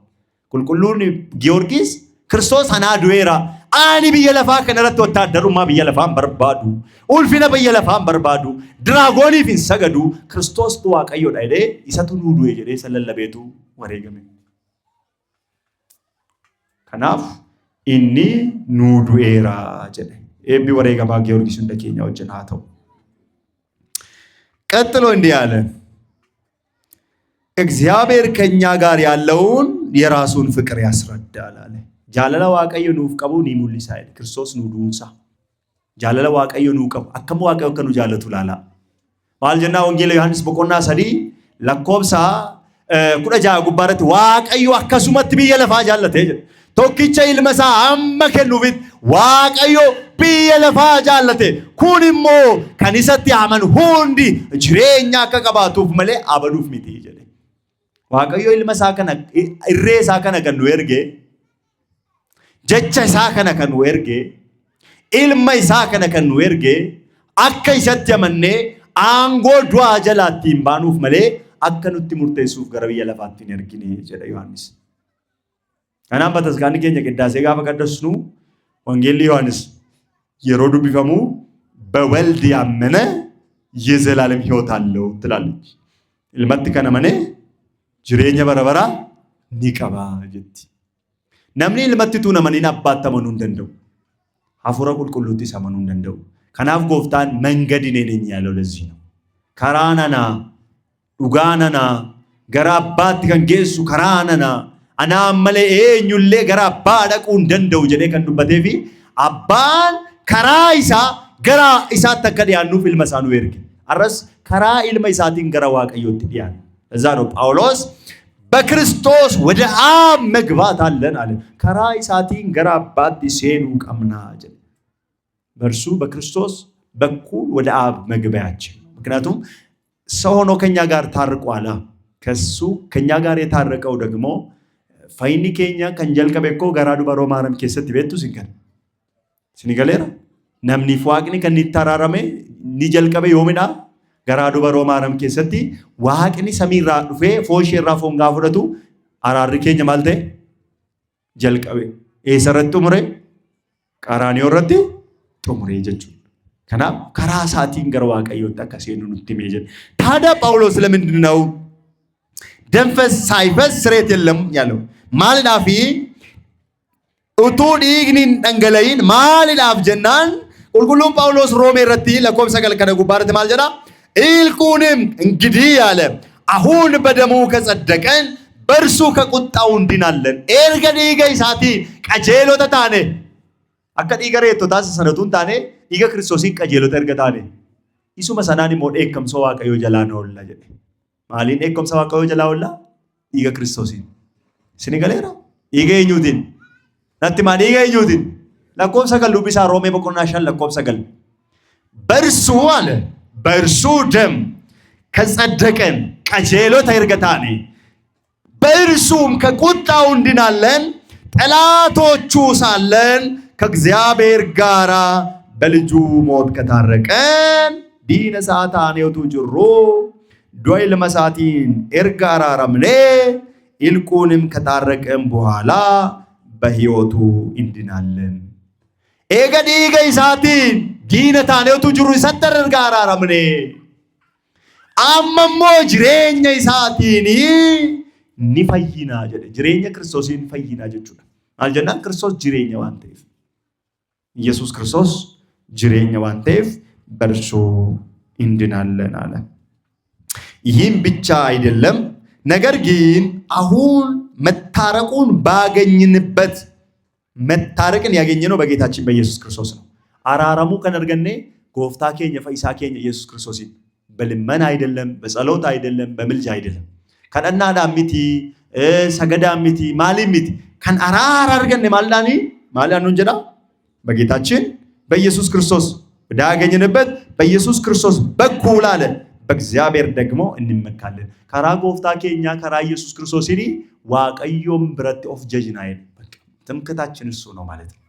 qulqulluun Giyoorgis Kiristoos anaa du'eera ani biyya lafaa kanarratti wattaaddarummaa biyya lafaan barbaadu ulfina biyya lafaan barbaadu diraagooniif hin sagadu Kiristoostu Waaqayyoodha jedhee isatu nuu du'e jedhee sallallabeetu wareegame. Kanaaf inni nuu du'eera jedhe. Eebbi wareegamaa Giyoorgis hunda keenya wajjin haa ta'u. ቀጥሎ እንዲህ አለ እግዚአብሔር ከኛ ጋር ያለውን የራሱን ፍቅር ያስረዳል አለ። ጃለለ ዋቀዮ ኑፍ ቀቡ ኒሙሊሳ አይደል ክርስቶስ ኑ ዱንሳ ጃለለ ዋቀዮ ኑ ቀቡ አከሙ ዋቀዮ ከኑ ጃለቱ ላላ ማልጀና ወንጌል ዮሐንስ በቆና ሰዲ ለኮብሳ ኩደጃ ጉባረት ዋቀዮ አከሱመት ቢየለፋ ጃለተ ቶኪቸ ይልመሳ አመከኑብት ዋቀዮ ቢየለፋ ጃለተ ኩንሞ ከኒሰት ያመን ሁንዲ ጅሬኛ ከቀባቱፍ መለ አበዱፍ ሚቲ ጀለ ዋቀዮ ይልመሳ ከነ ኢሬሳ ከነ ከኑ ኤርጌ jecha isaa kana kan nu erge ilma isaa kana kan nu erge akka isatti amannee aangoo du'aa jalaatti hin baanuuf malee akka nutti murteessuuf gara biyya lafaatti hin ergine jedha Yohaannis. Kanaaf bataskaanni keenya qiddaasee gaafa qaddasnu wangeelli Yohaannis yeroo dubbifamu በወልድ ያመነ የዘላለም ሕይወት አለው ትላለች። ilmatti kan amane jireenya bara baraa ni qaba jetti. namni ilmatti tuuna maniin abbaatti amanuu hin danda'u. Hafuura qulqulluuttis amanuu hin danda'u. Kanaaf gooftaan mangadi neeneen yaaloo lezii ነው. karaa nanaa dhugaa nanaa gara abbaatti kan geessu karaa nanaa anaa malee eenyullee gara abbaa dhaquu hin danda'u jedhee kan dubbatee fi abbaan karaa isaa gara isaatti akka dhiyaannuuf ilma isaa nu erge. Arras karaa ilma isaatiin gara Waaqayyootti dhiyaanna. እዛ ነው ጳውሎስ በክርስቶስ ወደ አብ መግባት አለን አለ። ከራ ኢሳቲን ገራ አባት ሲሄዱ ቀምና አጀ በርሱ በክርስቶስ በኩል ወደ አብ መግቢያችን። ምክንያቱም ሰው ሆኖ ከኛ ጋር ታርቋል። ከሱ ከኛ ጋር የታረቀው ደግሞ ፋይኒ ኬኛ ከንጀልቀበኮ ገራዱ በሮማረም ከሰት ቤቱ ሲንከን ሲኒገሌራ namni waaqni kan ittaraarame ni jalqabe yoomina garaadu baroomaram keessatti waaqni samiirraa dhufee foosheerraa foongaa fudhatu araarri keenya maal ta'e jalqabe eessarratti xumure qaraaniyo irratti xumure jechuudha. Kanaaf karaa isaatiin gara Waaqayyootti akka seenu nutti himee jedha. Taada Phaawulos ለምንድን ነው ደንፈስ ሳይፈስ ስሬት የለም ያለው? ማልዳፊ ኡቱ ዲግኒን ደንገለይን ማልዳፍ ጀናን ቁልቁሉም ጳውሎስ ሮሜ ረቲ ለኮብ ሰገል ከነጉባረት ማልጀና ኢልኩንም እንግዲህ ያለ አሁን በደሙ ከጸደቀን በርሱ ከቁጣው እንድናለን ኤርገዲ ገይሳቲ ቀጀሎ ተታኔ አከዲ ገሬቶ ታስ ሰነቱን ታኔ ኢገ ክርስቶስን ቀጀሎ ተርገታኔ ኢሱ መሰናኒ ሞድ ኤከም ሰው ዋቀዮ ጀላ ነውላ ጀ ማሊን ኤከም ሰው ዋቀዮ ጀላውላ ኢገ ክርስቶስን ሲኒገሌራ ኢገ ኙቲን ነትማኒ ኢገ ኙቲን ለኮብ ሰገል ሉቢሳ ሮሜ በቆናሻን ለኮብ ሰገል በርሱ አለ በርሱ ደም ከጸደቀን ቀጀሎ ተርገታኔ በርሱም ከቁጣው እንድናለን ጠላቶቹ ሳለን ከእግዚአብሔር ጋራ በልጁ ሞት ከታረቀን ዲነ ሳታኔውቱ ጅሩ ዶይል መሳቲን ኤርጋራ ረምኔ ኢልቁንም ከታረቀን በኋላ በሕይወቱ እንድናለን ኤገዲ ገይሳቲን ዲነ ታኔውቱ ጅሩ ሰተር ኤርጋራ ረምኔ አመሞ ጅሬኛ ኢሳቲኒ ኒፈይና ጀደ ጅሬኛ ክርስቶስን ፈይና ጀቹዳ አልጀና ክርስቶስ ጅሬኛ ዋንቴፍ ኢየሱስ ክርስቶስ ጅሬኛ ዋንቴፍ በርሱ እንድናለን አለ። ይህም ብቻ አይደለም ነገር ግን አሁን መታረቁን ባገኝንበት መታረቅን ያገኘነው በጌታችን በኢየሱስ ክርስቶስ ነው። አራራሙ ከነርገኔ ጎፍታ ኬኛ ፈይሳ ኬኛ ኢየሱስ ክርስቶስን በልመና አይደለም በጸሎት አይደለም በምልጃ አይደለም ከነና ዳሚቲ ሰገዳ ሚቲ ማሊ ሚቲ ከን አራራ አርገን ማልዳኒ ማልዳኑ እንጀራ በጌታችን በኢየሱስ ክርስቶስ ወዳገኘንበት በኢየሱስ ክርስቶስ በኩል አለ በእግዚአብሔር ደግሞ እንመካለን። ከራ ጎፍታ ኬኛ ከራ ኢየሱስ ክርስቶስ ይዲ ዋቀዮም ብረት ኦፍ ጀጅናይ በቃ ትምክታችን እሱ ነው ማለት ነው።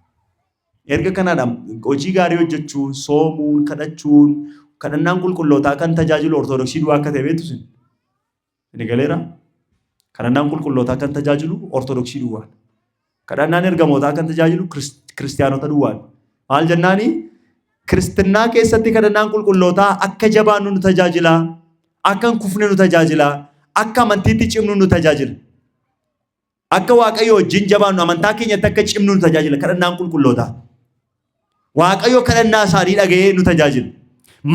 ኤርገ ከናዳም ቆጂ ጋሪዮ ጀቹ ሶሙን ከደቹን ከነናን ቁልቁሎታ ከን ተጃጅሎ ኦርቶዶክስ ዲዋ ከተቤቱስ ንገሌራ kadhannaan qulqullootaa kan tajaajilu ortodoksii duwwaan kadhannaan ergamootaa kan tajaajilu kiristaanota duwwaan maal jennaani ክርስትናa keessatti kadhannaan qulqullootaa akka jabaannu nu tajaajila akka kufne nu tajaajila akka amantiitti cimnu nu tajaajila akka waaqayyo wajjin jabaannu amantaa keenyatti akka cimnu nu tajaajila kadhannaan qulqullootaa waaqayyo kadhannaa isaanii dhaga'ee nu tajaajila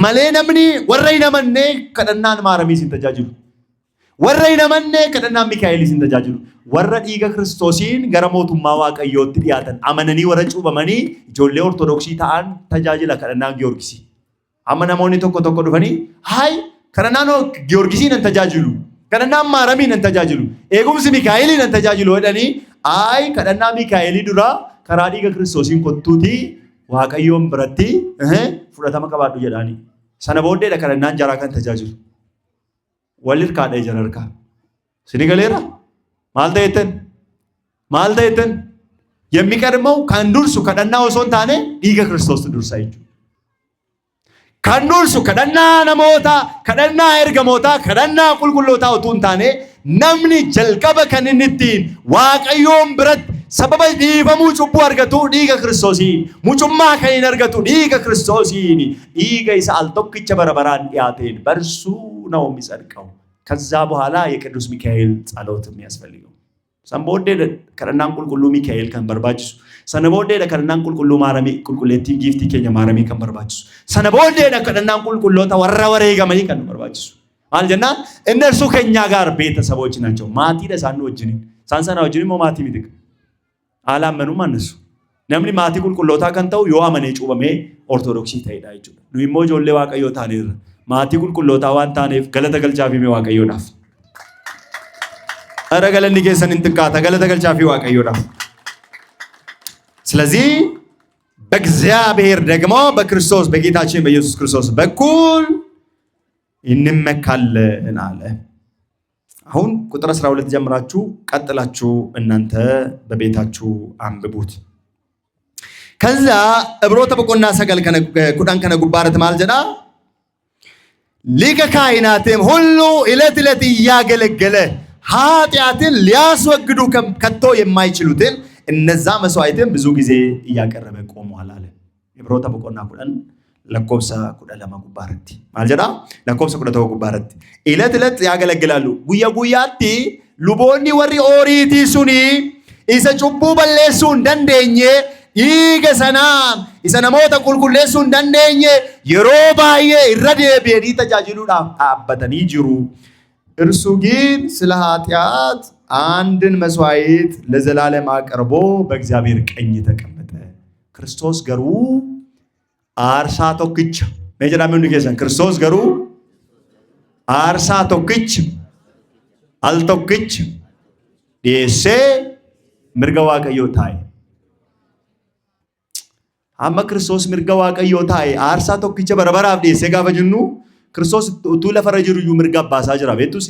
malee namni warra hin amanne kadhannaan maaramii sin tajaajilu warra hin amanne kadhannaan Mikaa'el sin tajaajilu warra dhiiga Kiristoosiin gara mootummaa waaqayyootti dhiyaatan amananii warra cuubamanii ijoollee ortodoksii ta'an tajaajila kadhannaan Giyoorgisi amma namoonni tokko dhufanii hay kadhannaan Giyoorgisiin hin tajaajilu kadhannaan maaramiin hin tajaajilu eegumsi Mikaa'eliin hin tajaajilu jedhanii ay kadhannaa Mikaa'elii dura karaa dhiiga Kiristoosiin kottuutii waaqayyoon biratti fudhatama qabaadhu jedhanii sana booddeedha kadhannaan jaraa kan tajaajilu walir kaadhee jararka sini galeera maal ta'etten የሚቀድመው kan dursu kadhannaa osoo hin taane dhiiga Kiristoos dursa jechuudha kan dursu kadhannaa namoota kadhannaa ergamoota kadhannaa qulqullootaa osoo hin taane namni jalqaba kan inni ittiin waaqayyoon biratti sababa dhiifamuu cubbuu argatu dhiiga Kiristoosiin mucummaa kan hin argatu dhiiga Kiristoosiin dhiiga isa al tokkicha barabaraan dhiyaateen barsuu ነው የሚጸድቀው ከዛ በኋላ የቅዱስ ሚካኤል ጸሎት የሚያስፈልገው ሰንቦዴ ከረናን ቁልቁሉ ሚካኤል kan barbaachisu ሰነቦዴ ከረናን ቁልቁሉ ማረሚ ቁልቁሌቲ ጊፍቲ ኬኛ ማረሚ kan barbaachisu ሰነቦዴ ከረናን ቁልቁሎታ ወራ ወሬገመኒ kan barbaachisu አልጀና እነርሱ ከኛ ጋር ቤተሰቦች ናቸው ማቲ ደሳኑ ወጅኒ ሳንሰና ወጅኒ ማቲ ሚድቅ አላመኑም አነሱ namni ማቲ ቁልቁሎታ ከንተው yoamane cuubame ortodoksii ta'edha jechuudha nu immoo ijoollee waaqayyoo taaneerra maatii qulqullootaa waan taaneef galata galchaaf hime waaqayyoodhaaf ara galanni keessan intinkaata galata galchaaf waaqayyoodhaaf ስለዚህ በእግዚአብሔር ደግሞ በክርስቶስ በጌታችን በኢየሱስ ክርስቶስ በኩል እንመካለን አለ አሁን ቁጥር 12 ጀምራችሁ ቀጥላችሁ እናንተ በቤታችሁ አንብቡት ከዛ ዕብሮተ በቆና ሰገል ኩዳን ከነ ጉባረት ማልጀና ሊቀ ካህናትም ሁሉ ዕለት ዕለት እያገለገለ ኃጢአትን ሊያስወግዱ ከቶ የማይችሉትን እነዛ መስዋዕትን ብዙ ጊዜ እያቀረበ ቆሟል አለ ዕብሮተ በቆና ኩዳን ለኮብሳ ኩዳ ለማጉባረት ማልጀዳ ለኮብሳ ኩዳ ተጉባረት ዕለት ዕለት ያገለግላሉ ጉያ ጉያቲ ሉቦኒ ወሪ ኦሪቲ ሱኒ ኢሰ ጩቡ በለሱ እንደንደኘ dhiiga sanaan isa namoota qulqulleessuu hin dandeenye yeroo baay'ee irra deebi'anii tajaajiluudhaaf dhaabbatanii jiru እርሱ ግን ስለ ኃጢአት አንድን መስዋዕት ለዘላለም አቅርቦ በእግዚአብሔር ቀኝ ተቀመጠ ክርስቶስ ገሩ አርሳ ቶክች መጀራምን ጌሰን ክርስቶስ ገሩ አርሳ ቶክች አልቶክች ዴሴ ምርገዋ ቀዮታይ amma Kiristoos mirga waaqayyoo taa'e aarsaa tokkicha barabaraaf dhiyeessee gaafa jennu Kiristoos utuu lafarra jiru iyyuu mirga abbaasaa jira beektus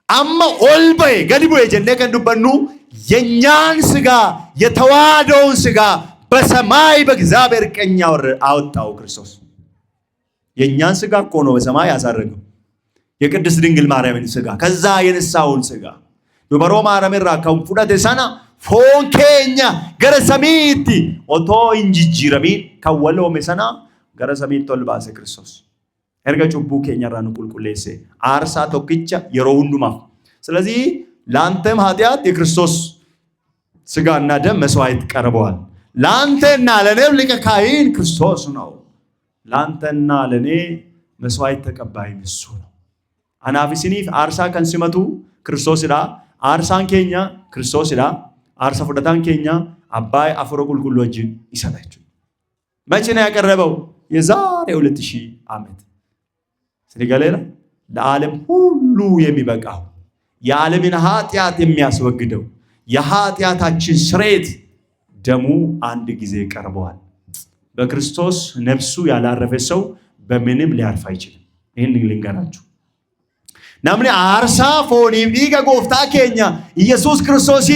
amma ol ba'e gadi bu'e jennee kan dubbannu የኛን ስጋ የተዋሃደውን ስጋ በሰማይ በእግዚአብሔር ቀኝ አወጣው ክርስቶስ የኛን ስጋ እኮ ነው በሰማይ ያሳረገው የቅድስት ድንግል ማርያምን ስጋ ከዛ የነሳውን ስጋ ዱበሮ ማርያም ራካው ፉዳተ ሰና ፎንኬኛ ገረሰሚቲ ኦቶ እንጂጂረሚ ከወሎ መሰና ገረሰሚት ተልባሰ ክርስቶስ erga cubbuu keenyarraa nu qulqulleesse aarsaa tokkicha yeroo hundumaaf ስለዚህ ላንተም ኃጢአት የክርስቶስ ስጋና ደም መስዋዕት ቀርበዋል ላንተና ለኔም ሊቀ ካህን ክርስቶስ ነው ላንተና ለኔ መስዋዕት ተቀባይ እሱ ነው አናፊሲኒፍ አርሳ ከን ሲመቱ ክርስቶስ ዳ አርሳን ኬኛ ክርስቶስ ዳ አርሳ ፍደታን ኬኛ አባይ አፍሮ ቁልቁሎጅን ይሰጣችሁ መቼ ነው ያቀረበው የዛሬ 2000 ዓመት ስለገለለ ለዓለም ሁሉ የሚበቃው የዓለምን ኃጢአት የሚያስወግደው የኃጢአታችን ስርየት ደሙ አንድ ጊዜ ቀርቧል በክርስቶስ ነፍሱ ያላረፈ ሰው በምንም ሊያርፍ አይችልም ይሄን ልንገራችሁ namni aarsa foonii dhiiga gooftaa keenya ኢየሱስ ክርስቶስ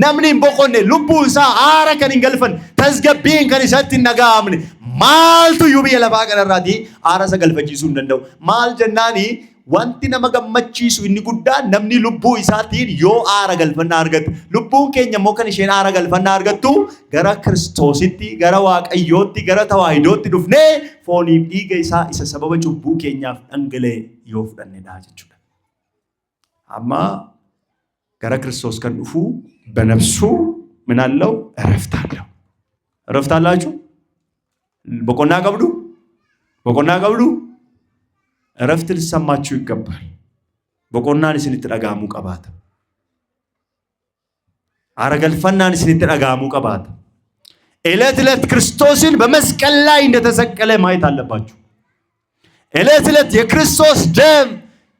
namni boqonne lubbuu isaa aara kan hin galfan tasgabbiin kan isatti nagaamne maaltu yubiya lafaa kanarraati aara sa galfachiisuu hin danda'u maal jennaani wanti nama gammachiisu inni guddaan namni lubbuu isaatiin yoo aara galfannaa argatu. Lubbuun keenya immoo kan isheen aara galfannaa argattu gara Kiristoositti, gara Waaqayyootti, gara tawaahidootti dhufnee fooniif dhiiga isaa isa sababa cubbuu keenyaaf dhangala'e yoo fudhannedha jechuudha. Amma gara Kiristoos kan dhufu በነፍሱ ምን አለው? እረፍት አለው። እረፍት አላችሁ? በቆና ቀብዱ እረፍት ሊሰማችሁ ይገባል። በቆናን ስንትደጋሙ ቀባት አረገልፈናን ስንትደጋሙ ቀባት ዕለት ክርስቶስን በመስቀል ላይ እንደተሰቀለ ማየት አለባችሁ። ዕለት የክርስቶስ ደም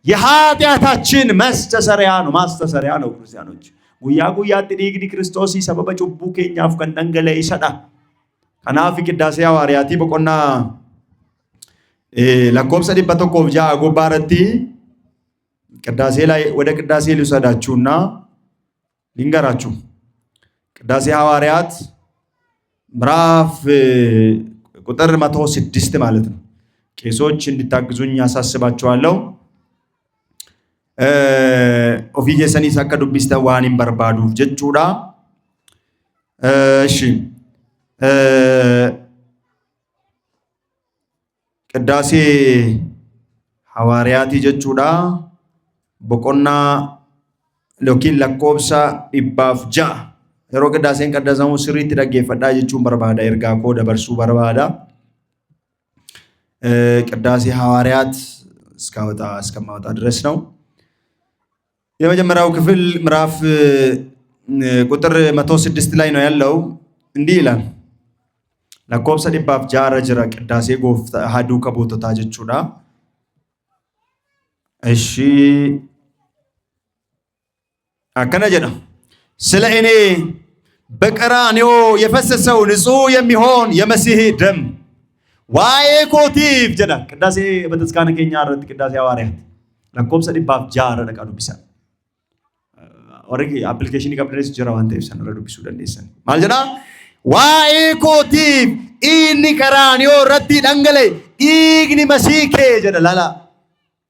የኃጢአታችን ማስተሰሪያ ነው ክርስቲያኖች። ጉያት ዲግዲ ክርስቶስ ሰበበ ጩቡ ኬኛፍ ከንደንገለ ይሰዳ ከናፍ ቅዳሴ ሐዋርያቲ በቆና ለኮብሰ ዲበተኮፍ ጃ ጎባረቲ ቅዳሴ ላይ ወደ ቅዳሴ ልውሰዳችሁና ልንገራችሁ። ቅዳሴ ሐዋርያት ምዕራፍ ቁጥር 106 ማለት ነው። ቄሶች እንድታግዙኝ ያሳስባችኋለሁ። ኦፊ ጀሰኒ ሳከ ዱቢስተ ዋኒን በርባዱ ጀቹዳ እሺ ቅዳሴ ሐዋርያት ጀቹዳ በቆና ሎኪን ለኮብሳ ኢባፍጃ የሮ ቅዳሴን ቀደሰሙ ስሪት ደገፈዳ ጀቹን በርባዳ እርጋኮ ደበርሱ በርባዳ ቅዳሴ ሐዋርያት እስከማውጣ ድረስ ነው። የመጀመሪያው ክፍል ምዕራፍ ቁጥር 106 ላይ ነው ያለው። እንዲህ ይላል ለኮብሰ ዲባፍ ጃራ ጅራ ቅዳሴ ጎፍታ ሀዱ ከቦቶታ ጀቹዳ እሺ አከነ ጀና ስለ እኔ በቀራንዮ የፈሰሰው ንጹህ የሚሆን የመሲህ ደም ዋዬ ኮቲፍ ጀና ቅዳሴ በተስካነ ከኛ አረት ቅዳሴ ሐዋርያት ለኮብሰ ዲባፍ ጃራ ደቃዱ ቢሳ ወርቂ አፕሊኬሽን ይቀበለስ ጀራ ዋንተ ይሰን ረዱ ቢሱ ደንደሰን ማልጀና ዋዬ ኮቲፍ ኢኒ ቀራንዮ ረቲ ደንገለ ኢግኒ መሲኬ ጀና ላላ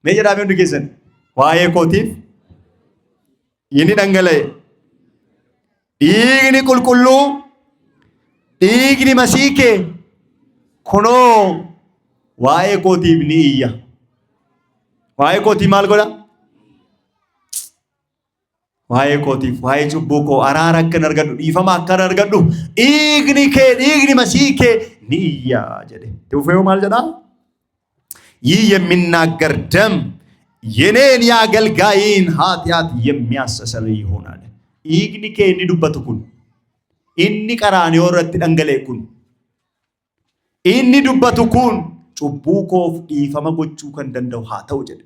ሜጀራ ቢንዱ ጌሰን ዋዬ ኮቲፍ ኢኒ ደንገለ ኢግኒ ቁልቁሉ ኢግኒ መሲኬ ኮኖ ዋዬ ኮቲፍ ኒያ ዋዬ ኮቲ ማልጎዳ ዋዬ ኮቲፍ ዋዬ ጩቡኮ አራራ ከነርገዱ ይፈማ ከነርገዱ ኢግኒ መሲኬ ኒያ ጀደ ተውፈው ማልጀና ይህ የሚናገር ደም የኔን ያገልጋይን ኃጢአት የሚያስተሰርይ ይሆናል። ኢግኒ ከኒ ዱበቱኩን ኢኒ ቀራንዮ ረቲ ደንገሌኩን ኢኒ ዱበቱኩን ጩቡኮፍ ይፈማ ጎቹ ከንደንደው ሃተው ጀደ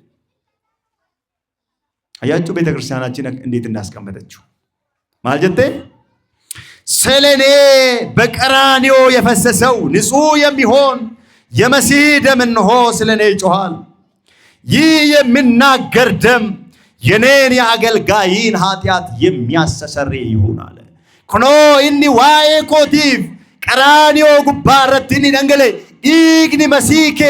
አያችሁ ቤተክርስቲያናችን እንዴት እንዳስቀመጠችው ማልጀቴ ስለኔ በቀራንዮ የፈሰሰው ንጹህ የሚሆን የመሲህ ደም እንሆ ስለኔ ይጮሃል። ይህ የሚናገር ደም የኔን የአገልጋይን ኃጢአት የሚያስተሰርይ ይሆናል። ኮኖ ኢኒ ዋዬ ኮቲፍ ቀራንዮ ጉባረትኒ ደንገሌ ኢግኒ መሲኬ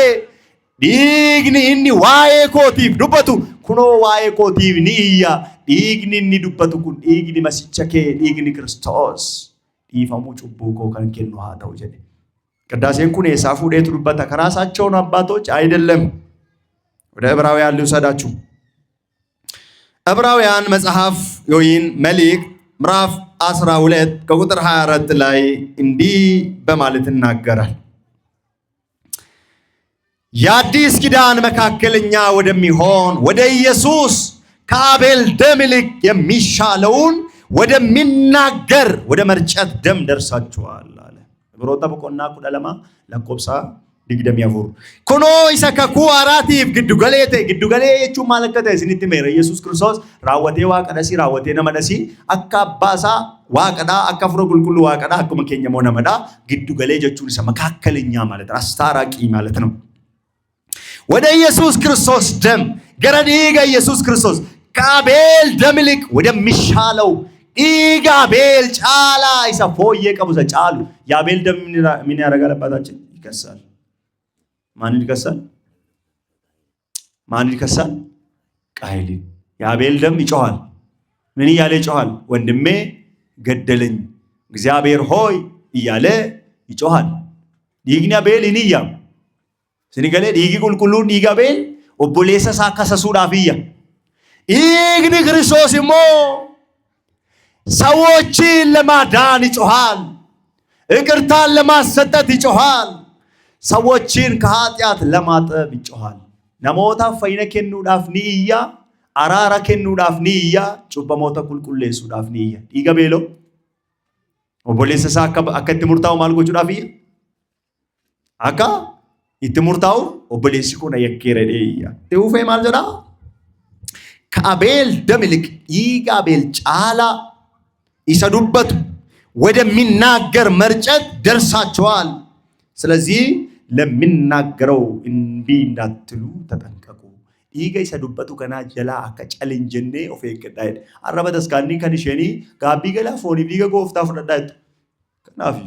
ዲግኒ ኢኒ ዋዬ ኮቲፍ ዱበቱ ኩኖ ዋዬ ኮቲፍ ኒያ ዲግኒ ኢኒ ዱበቱ ኩን ዲግኒ መሲቸኬ ዲግኒ ክርስቶስ ዲፈሙ ጩቡኮ ከንከኑ ሃተው ጀደ ቅዳሴን ኩን የሳፉ ዴት ዱበታ ከራሳቸው አባቶች አይደለም። ወደ ዕብራውያን ልውሰዳችሁ። ዕብራውያን መጽሐፍ ወይን መልእክት ምዕራፍ 12 ከቁጥር 24 ላይ እንዲህ በማለት እናገራል። የአዲስ ኪዳን መካከለኛ ወደሚሆን ወደ ኢየሱስ ከአቤል ደም ይልቅ የሚሻለውን ወደሚናገር ወደ መርጨት ደም ደርሳችኋል አለ። ዕብሮታ በቆና ኩዳለማ ለቆብሳ ዲግደም ያፉር ኮኖ ይሰከኩ አራቲፍ ግዱገሌ የቹ ማለከተ ስኒት ሜረ ኢየሱስ ክርስቶስ ራወቴ ዋቀደሲ ራወቴ ነመደሲ አካባሳ ዋቀዳ አካፍሮ ጉልጉሉ ዋቀዳ አኩመ ከኛ ሞነ መዳ ግዱገሌ ጀቹን መካከለኛ ማለት አስታራቂ ማለት ነው። ወደ ኢየሱስ ክርስቶስ ደም ገረዲጋ ኢየሱስ ክርስቶስ ከአቤል ደም ይልቅ ወደሚሻለው ዲጋ አቤል ጫላ ይሰፎየ ቀቡዘ ጫሉ የአቤል ደም ምን ያረጋል? አባታችን ይከሳል። ማን ይከሳል? ቃይልን። የአቤል ደም ይጮሃል። ምን እያለ ይጮሃል? ወንድሜ ገደለኝ እግዚአብሔር ሆይ እያለ ይጮሃል። ዲግኒ አቤል ኢንያም ስኒገሌ ዲጊ ቁልቁሉን ዲጋ አቤል ኦቦሌሰ ሳካሰሱዳፍ እያ ዲግኒ ክርስቶስ ሞ ሰዎችን ለማዳን ይጮሃል። ይቅርታን ለማሰጠት ይጮሃል። ሰዎችን ከኃጢአት ለማጠብ ይጮሃል። ነሞታ ፈይነ ከኑዳፍ ንእያ አራራ ከኑዳፍ ንእያ ጩበሞታ ቁልቁሌሱዳፍ ንእያ ዲጋ ቤሎ ኦቦሌሰ ሳካ አከት ሙርታው ማልጎቹዳፍ እያ አካ ኢትሙርታው ኦቦሌሲ ኮነ የከረደያ ተውፈ ማልጀዳ ከአቤል ደም ይልቅ ዲጋ አቤል ጫላ ይሰዱበት ወደሚናገር መርጨት ደርሳቸዋል። ስለዚህ ለሚናገረው እንቢ እንዳትሉ ተጠንቀቁ። ዲጋ ይሰዱበቱ ከና ጀላ አከ ጫሌንጀኔ ኦፌከዳይ አረበተስ ካኒ ከንሸኒ ጋቢ ገላ ፎኒ ዲጋ ጎፍታ ፍረዳት ከናፊ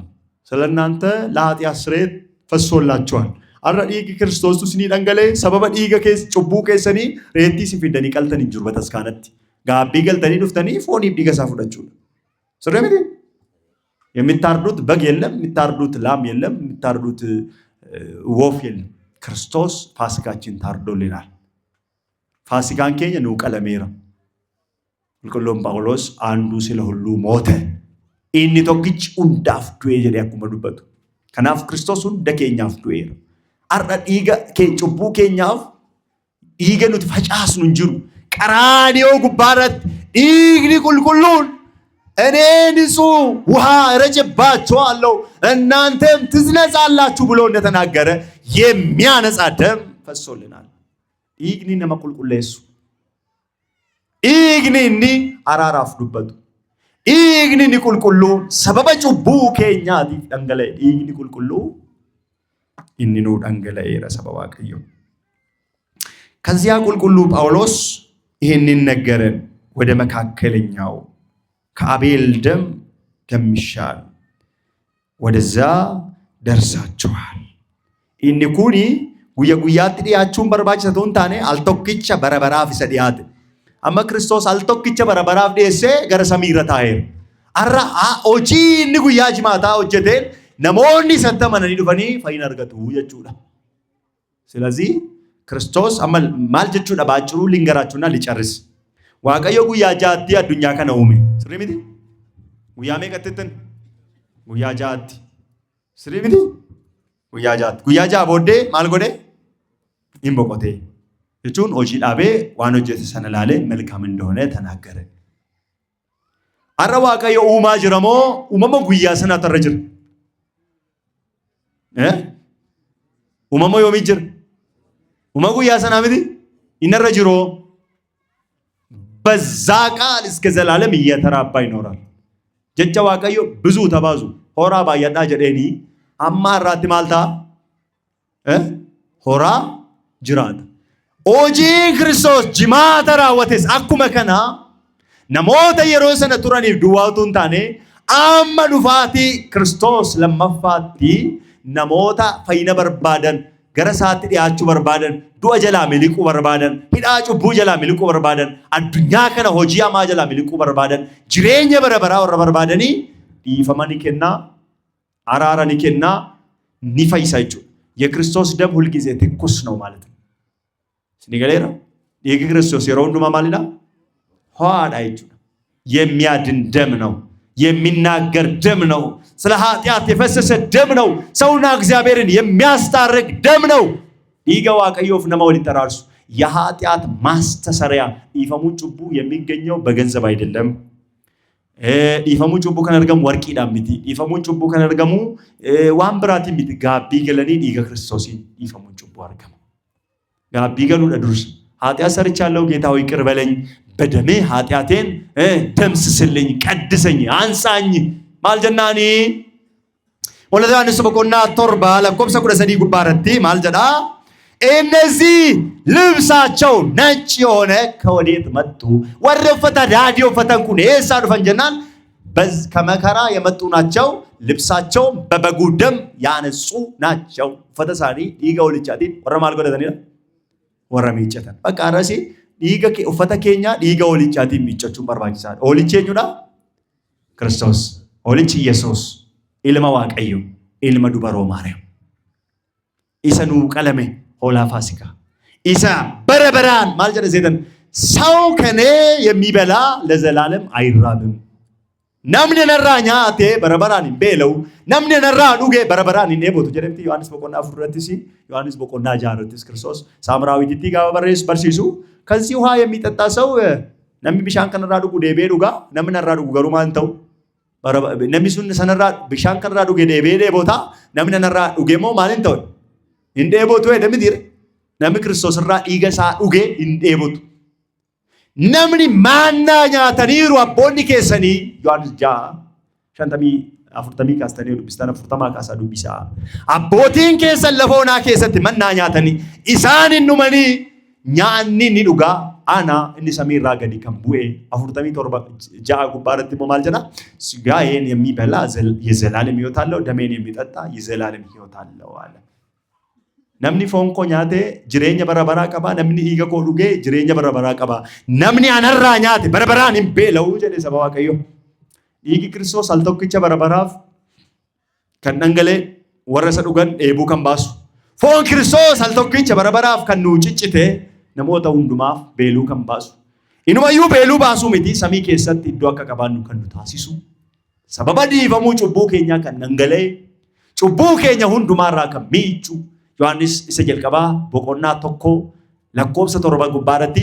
ስለናንተ ለኃጢአት ስርየት ፈሶላችኋል። አረ ዲጋ ክርስቶስ ስኒ ደንገለ ሰበበ ዲጋ ከስ ጩቡ ከሰኒ ሬቲ ሲፊደኒ ቀልተን እንጅሩ በተስካነት ጋቢ ገልተኒ ዱፍተኒ ፎኒ ዲጋ ሳፍዳችሁ ስለምን የሚታርዱት በግ የለም፣ የሚታርዱት ላም የለም፣ የሚታርዱት ወፍ የለም። ክርስቶስ ፋሲካችን ታርዶልናል። ፋሲካን ከኛ ነው ቀለሜራ ቁልቁሎም ጳውሎስ አንዱ ስለ ሁሉ ሞተ ኢኒ ቶክች ኡንዳፍ ዱኤ ጀዲ አኩመዱበቱ ከናፍ ክርስቶስ እንደከኛፍ ዱኤ አራ ዲጋ ከጭቡ ከኛፍ ዲገኑት ፈጫስኑ እንጅሩ ቀራኒዮ ጉባረት ዲግኒ ቁልቁሉን እኔ ንጹህ ውሃ ረጭባችኋለሁ እናንተም ትነጻላችሁ ብሎ እንደተናገረ የሚያነጻ ደም ፈሶልናል። ዲግኒ ነመቁልቁሌሱ ዲግኒ አራራፍዱበቱ ዲግኒ ቁልቁሉ ሰበበ ጩቡ ከኛቲ ደንገለ ዲግኒ ቁልቁሉ ኢንኑ ደንገለ ኤረ ሰበባ ቀዩ ከዚያ ቁልቁሉ ጳውሎስ ይሄንን ነገረን። ወደ መካከለኛው ከአቤል ደም ከሚሻል ወደዛ ደርሳችኋል። ኢኒ ኩኒ ጉያ ጉያት ዲያችሁን በርባችተውን ታኔ አልቶክቻ በረበራፍ ሰዲያት አማ ክርስቶስ አልቶክቻ በረበራፍ ዲሴ ገረ ሰሚረታዬ አራ ኦጂ ኢኒ ጉያ ጅማታ ኦጀቴን ነሞኒ ሰተመነኒ ዱፈኒ ፈይን አርገቱ የቹዳ ስለዚህ ክርስቶስ አማል ማልጀቹዳ ባጭሩ ሊንገራችሁና ሊጨርስ ዋቀዮ ጉያ ጃቲ አዱኛ ከነውሜ ስሪሚቲ ጉያ ሜቀትትን ጉያ ጃቲ ስሪሚቲ ጉያ ጃት ጉያ ጃ ቦዴ ማልጎዴ ኢምቦቆቴ እቹን ኦጂ ዳቤ ዋኖጀት ሰነላለ መልካም እንደሆነ ተናገረ። አረ ዋቀዮ ኡማ ጅረሞ ኡመሞ ጉያ ሰና ተረጅር ኡመሞ ዮሚጅር ኡማ ጉያ ሰና ምቲ ይነረጅሮ በዛ ቃል እስከ ዘላለም እየተራባ ይኖራል። ጀቻ ዋቀዮ ብዙ ተባዙ ሆራ ባያዳ ጀዴኒ አማራት ማልታ ሆራ ጅራት ኦጂ ክርስቶስ ጅማተራ ወተስ አኩመ ከና ነሞተ የሮሰነ ቱራኒ ዱዋቱን ታኔ አማ ዱፋቲ ክርስቶስ ለመፋቲ ነሞታ ፈይነ በርባደን ገረሳት ዲያቹ በርባደን ዱአ ጀላ ሚሊቁ በርባደን ሂዳጩ ቡጀላ ሚሊቁ በርባደን አዱኛ ከነ ሆጂያ ማጀላ ሚሊቁ በርባደን ጅሬኛ በረበራ ወረ በርባደኒ ዲፈማኒ ከና አራራኒ ከና ኒፈይሳይቹ የክርስቶስ ደም ሁሉ ጊዜ ትኩስ ነው ማለት ነው። ስኒገሌራ የክርስቶስ የሮንዱ ማማሊና ሆአዳይቹ የሚያድን ደም ነው። የሚናገር ደም ነው። ስለ ኃጢአት የፈሰሰ ደም ነው። ሰውና እግዚአብሔርን የሚያስታርቅ ደም ነው። ይገዋ ቀዮፍ ነማው ሊተራርሱ የኃጢአት ማስተሰሪያ ኢፈሙን ጩቡ የሚገኘው በገንዘብ አይደለም። ኢፈሙን ጩቡ ከነርገሙ ወርቂ ዳምቲ ኢፈሙን ጩቡ ከነርገሙ ዋምብራቲ ሚት ጋቢ ገለኒ ዲገ ክርስቶስን ኢፈሙን ጩቡ አርገሙ ጋቢ ገሉ ለድሩስ ኃጢአት ሰርቻለሁ ጌታ ሆይ ይቅር በለኝ በደሜ ኃጢአቴን ደምስስልኝ ቀድሰኝ አንሳኝ ማልጀናኒ ወለዳን ሰበቆና ቶርባ ለኮምሰ ኩደሰዲ ጉባረቲ ማልጀዳ እነዚህ ልብሳቸው ነጭ የሆነ ከወዴት መጡ? ወረፈታ ዳዲዮ ፈተንኩን ኤሳዱ ፈንጀናን በዝ ከመከራ የመጡ ናቸው። ልብሳቸው በበጉ ደም ያነጹ ናቸው። ፈተሳኒ ይገው ልጫቲ ወረማል ጎደተኒ ወረሚጨተን በቃ ራሲ dhiiga uffata keenya dhiiga hoolichaatiin miiccachuun barbaachisaadha. Hoolichi eenyudha? Kiristoos. Hoolichi Yesuus ilma Waaqayyo, ilma dubaroo Maariyaam. Isa nuu qalame hoolaa Faasikaa. Isa bara baraan maal jedha seetan? ሰው ከኔ የሚበላ ለዘላለም አይራብም። namni narraa nyaate barabaraan hin beela'u, namni narraa dhuge barabaraan hin dheebotu jedhamti Yohaannis boqonnaa 4 Yohaannis boqonnaa 6 Kiristoos ሳምራዊቲtti gaafa barsiisu ከዚህ ውሃ የሚጠጣ ሰው namni bishaan kanarraa dhugu deebee dhuga, namni narraa dhugu garuu maal ta'u? namni sun sanarraa bishaan kanarraa dhuge deebee dheebota, namni narraa dhuge immoo maal hin ta'u? hin dheebotu jedhamti dire. namni Kiristoos irraa dhiiga isaa dhuge hin dheebotu. namni maannaa nyaataniiru abboonni keessanii Yohaannis 6:40 kaastanii dubbistan 40 kaasaa dubbisaa. Abbootiin keessan lafa onaa keessatti mannaa nyaatanii isaan hin dhumanii nyaanni ni dhugaa ana inni samiirraa gadi kan bu'e 47 ጉባረት ደግሞ ማል ጀና ስጋዬን የሚበላ የዘላለም ሕይወት አለው ደሜን የሚጠጣ የዘላለም ሕይወት አለው አለ። namni foon koo nyaate jireenya bara baraa qaba, namni dhiiga koo dhuge jireenya bara baraa qaba, namni anarraa nyaate bara baraan hin beela'u jedhe saba Waaqayyo. dhiigi Kiristoos al tokkicha bara baraaf kan dhangalee warra isa dhugan dheebuu kan baasu, foon Kiristoos al tokkicha bara baraaf kan nuu ciccite namoota hundumaaf beeluu kan baasu, inumayyuu beeluu baasuu miti samii keessatti iddoo akka qabaannu kan nu taasisu, sababa dhiifamuu cubbuu keenyaa kan dhangalee cubbuu keenya hundumaarraa kan miicu. Yohaannis isa jalqabaa boqonnaa 1 lakkoofsa 7 gubbaarratti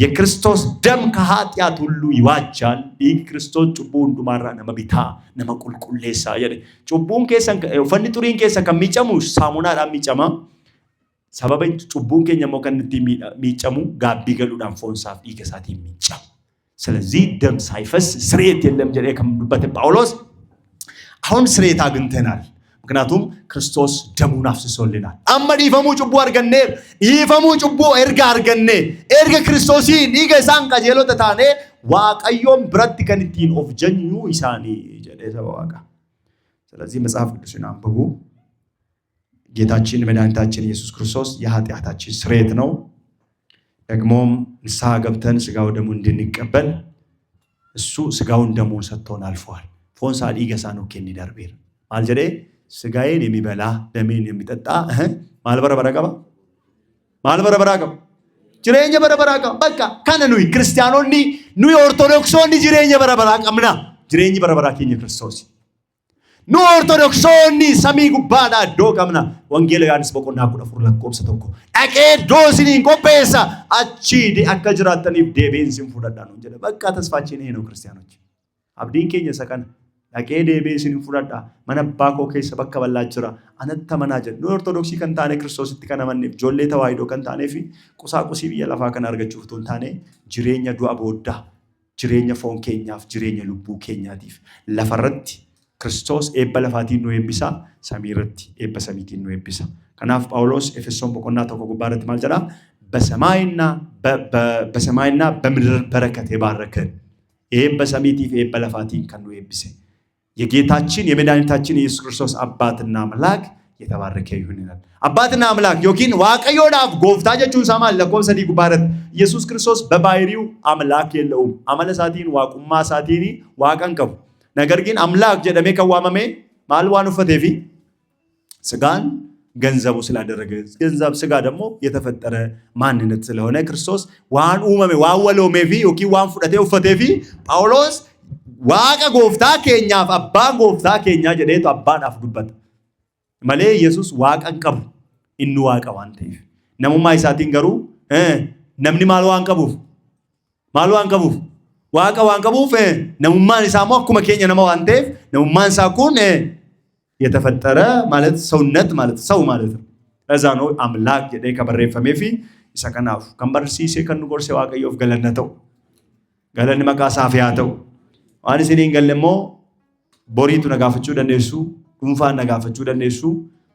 የክርስቶስ ደም ከኃጢአት ሁሉ ይዋጃል, dhiigi Kiristoos cubbuu hundumaarraa nama bitaa, nama qulqulleessaa jedhe. Cubbuun keessan uffanni xuriin keessan kan miicamu saamunaadhaan miicama. sababa cubbuun keenya immoo kan itti miicamu gaabbii galuudhaan foonsaaf dhiiga isaatiin miicama. ስለዚህ ደም ሳይፈስ ስርየት የለም jedhee kan dubbate Phaawulos አሁን ስርየት አግኝተናል። ምክንያቱም ክርስቶስ ደሙን አፍስሶልናል። አማ ዲፈሙ ጩቡ አርገኔ ዲፈሙ ጩቡ ኤርጋ አርገኔ ኤርጋ ክርስቶሲ ዲገ ሳን ቀጀሎ ተታኔ ዋቀዮም ብረት ከንቲን ኦፍ ጀኙ ኢሳኒ ጀደ ሰባዋጋ። ስለዚህ መጽሐፍ ቅዱስን አንብቡ። ጌታችን መድኃኒታችን ኢየሱስ ክርስቶስ የኃጢአታችን ስርየት ነው። ደግሞም ንስሐ ገብተን ስጋው ደሙን እንድንቀበል እሱ ስጋውን ደሙን ሰጥቶን አልፏል። ፎንሳ ዲገሳ ነው ከኒ ደርቤር ማልጀዴ ስጋዬን የሚበላ ደሜን የሚጠጣ ማልበረበራ ቀባ ጅሬኛ በረበራ ቀባ በቃ ካነኑይ ክርስቲያኖኒ ኑይ ኦርቶዶክሶኒ ጅሬኛ በረበራ ቀምና ጅሬኛ በረበራ ከኝ ክርስቶስ ኑ ኦርቶዶክሶኒ ሰሚ ጉባዳ ዶ ቀምና ወንጌል ዮሐንስ በቆና ቁደፉር ለቆብሰ ተኮ አቄ ዶሲኒን ቆጴሳ አቺ ዲ አከጅራተኒ ዴቤን ሲንፉዳዳ ነው እንጀለ በቃ ተስፋችን ይሄ ነው ክርስቲያኖች። አብዲን ከኝ ሰከን Dhaqee deebee isin fudhadha mana abbaa koo keessa bakka bal'aa jira anatti amanaa jedhu. Nu ortodoksii kan taane Kiristoositti kan amanneef ijoollee tawaahidoo kan taaneef qusaaqusii biyya lafaa kan argachuuf utuu hin taane jireenya du'a booddaa jireenya foon keenyaaf jireenya lubbuu keenyaatiif lafarratti Kiristoos eebba lafaatiin nu eebbisa, samiirratti eebba samiitiin nu eebbisa. Kanaaf Phaawulos Efesoon boqonnaa 1 gubbaarratti maal jedha? በሰማይና በምድር በረከት የባረከን ኤebba samiitiif eebba lafaatiin kan nu eebbise የጌታችን የመድኃኒታችን ኢየሱስ ክርስቶስ አባትና አምላክ የተባረከ ይሁን ይላል። አባትና አምላክ ዮኪን ዋቀዮዳፍ ጎፍታ ጀቹን ሰማል ለኮብሰ ዲ ጉባረት ኢየሱስ ክርስቶስ በባህሪው አምላክ የለውም። አመለሳቲን ዋቁማ ሳቲኒ ዋቀን ቀቡ ነገር ግን አምላክ ጀደሜ ከዋመሜ ማልዋኑ ፈቴፊ ስጋን ገንዘቡ ስላደረገ ገንዘብ ስጋ ደግሞ የተፈጠረ ማንነት ስለሆነ ክርስቶስ ዋን ኡመሜ ዋወሎሜፊ ዮኪ ዋን ፉደቴ ኡፈቴፊ ጳውሎስ waaqa gooftaa keenyaaf abbaa gooftaa keenyaa jedheetu abbaadhaaf dubbata malee Yesuus waaqan qabu inni waaqa waan ta'eef. namummaa isaatiin garuu namni maal waan qabuuf waaqa waan qabuuf namummaan isaa immoo akkuma keenya nama waan ta'eef namummaan isaa kun የተፈጠረ ማለት ሰውነት ማለት ሰው ማለት ነው። ለዛ ነው አምላክ jedhee ከበረፈሜፊ isa kanaaf kan barsiise kan nu gorse waaqayyoof galannata'u galanni maqaa isaaf yaa ta'u. waan isiniin galleemmoo boriitu nagaafachuu dandeessu dhuunfaan nagaafachuu dandeessu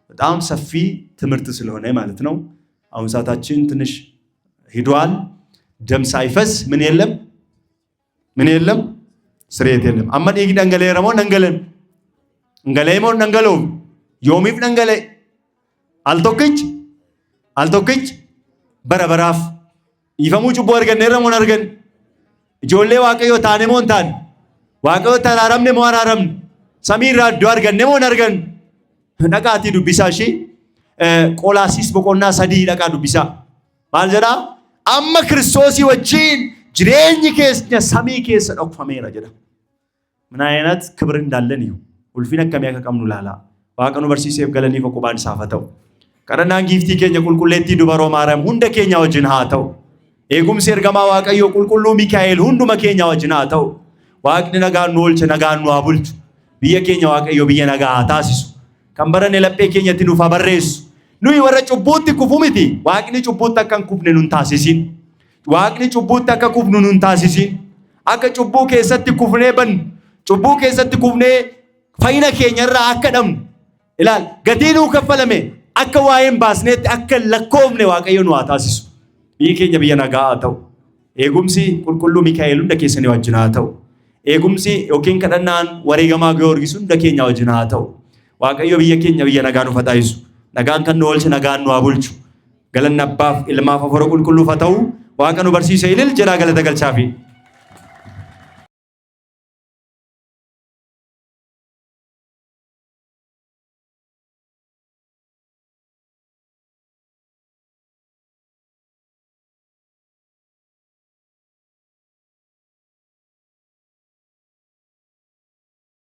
በጣም ሰፊ ትምህርት ስለሆነ ማለት ነው። አሁን ሰዓታችን ትንሽ ሂዷል። ደም ሳይፈስ ምን የለም ስርየት የለም። አመድ ይግ ደንገለ ረሞ ነንገለን እንገለይሞ ነንገለው ዮሚፍ ነንገለ አልቶክች በረበራፍ Ifamuu cubbuu arganneerra moo hin arganne? Ijoollee Waaqayyoo taane moo hin taane? Waaqayyoo araaramne moo araaramne? Samii irraa iddoo arganne moo hin arganne? Dhaqaatii dubbisaa ishee Qoolaasiis boqonnaa 3 dhaqaa dubbisaa. Maal jedhaa? Amma Kiristoosii wajjin jireenyi keenya samii keessa dhokfameera jedha. ምን አይነት ክብር እንዳለን እዩ ኡልፊን አከሚያ ከቀምኑ ላላ ዋቀኑ በርሲሴፍ ገለኒ ፈቁባን ሳፈተው ቀረናን ጊፍቲ ኬኛ ቁልቁሌቲ ዱበሮ ማርያም ሁንደ ኬኛ ወጅን ሃተው ኤጉም ሴርገማ ዋቀዮ ቁልቁሉ ሚካኤል ሁንዱ መኬኛ ወጅን ሃተው ዋቅኒ ነጋኑ ወልቸ ነጋኑ አቡልቹ ብየ ኬኛ ዋቀዮ ብየ ነጋ ታሲሱ ከምበረን ለጴ ኬኛ ትኑፋ በሬሱ ኑይ ወረ ጩቡት ኩፉሚቲ ዋቅኒ ጩቡት ተከን ኩፍነ ኑን ታሲሲን ዋቅኒ ጩቡት ተከ ኩፍኑ ኑን ታሲሲን አከ ጩቡ ከሰት ኩፍኔ በን cubbuu keessatti kufnee fayina keenya irraa akka dhabnu ilaal gatiinuu kaffalame akka waa'een baasneetti akka lakkoofne Waaqayyo nu haa taasisu. Biyyi keenya biyya nagaa haa ta'u. Eegumsi qulqulluu Mikaa'el hunda keessanii wajjin haa ta'u. Eegumsi yookiin kadhannaan wareegamaa Giyoorgis hunda keenya wajjin haa ta'u. Waaqayyo biyya keenya biyya nagaa nuuf haa taasisu. Nagaan kan nu oolche nagaan nu haa bulchu. Galanni Abbaaf Ilmaaf Hafuura Qulqulluuf haa ta'u. Waaqa nu barsiise ilil jedhaa galata galchaafi.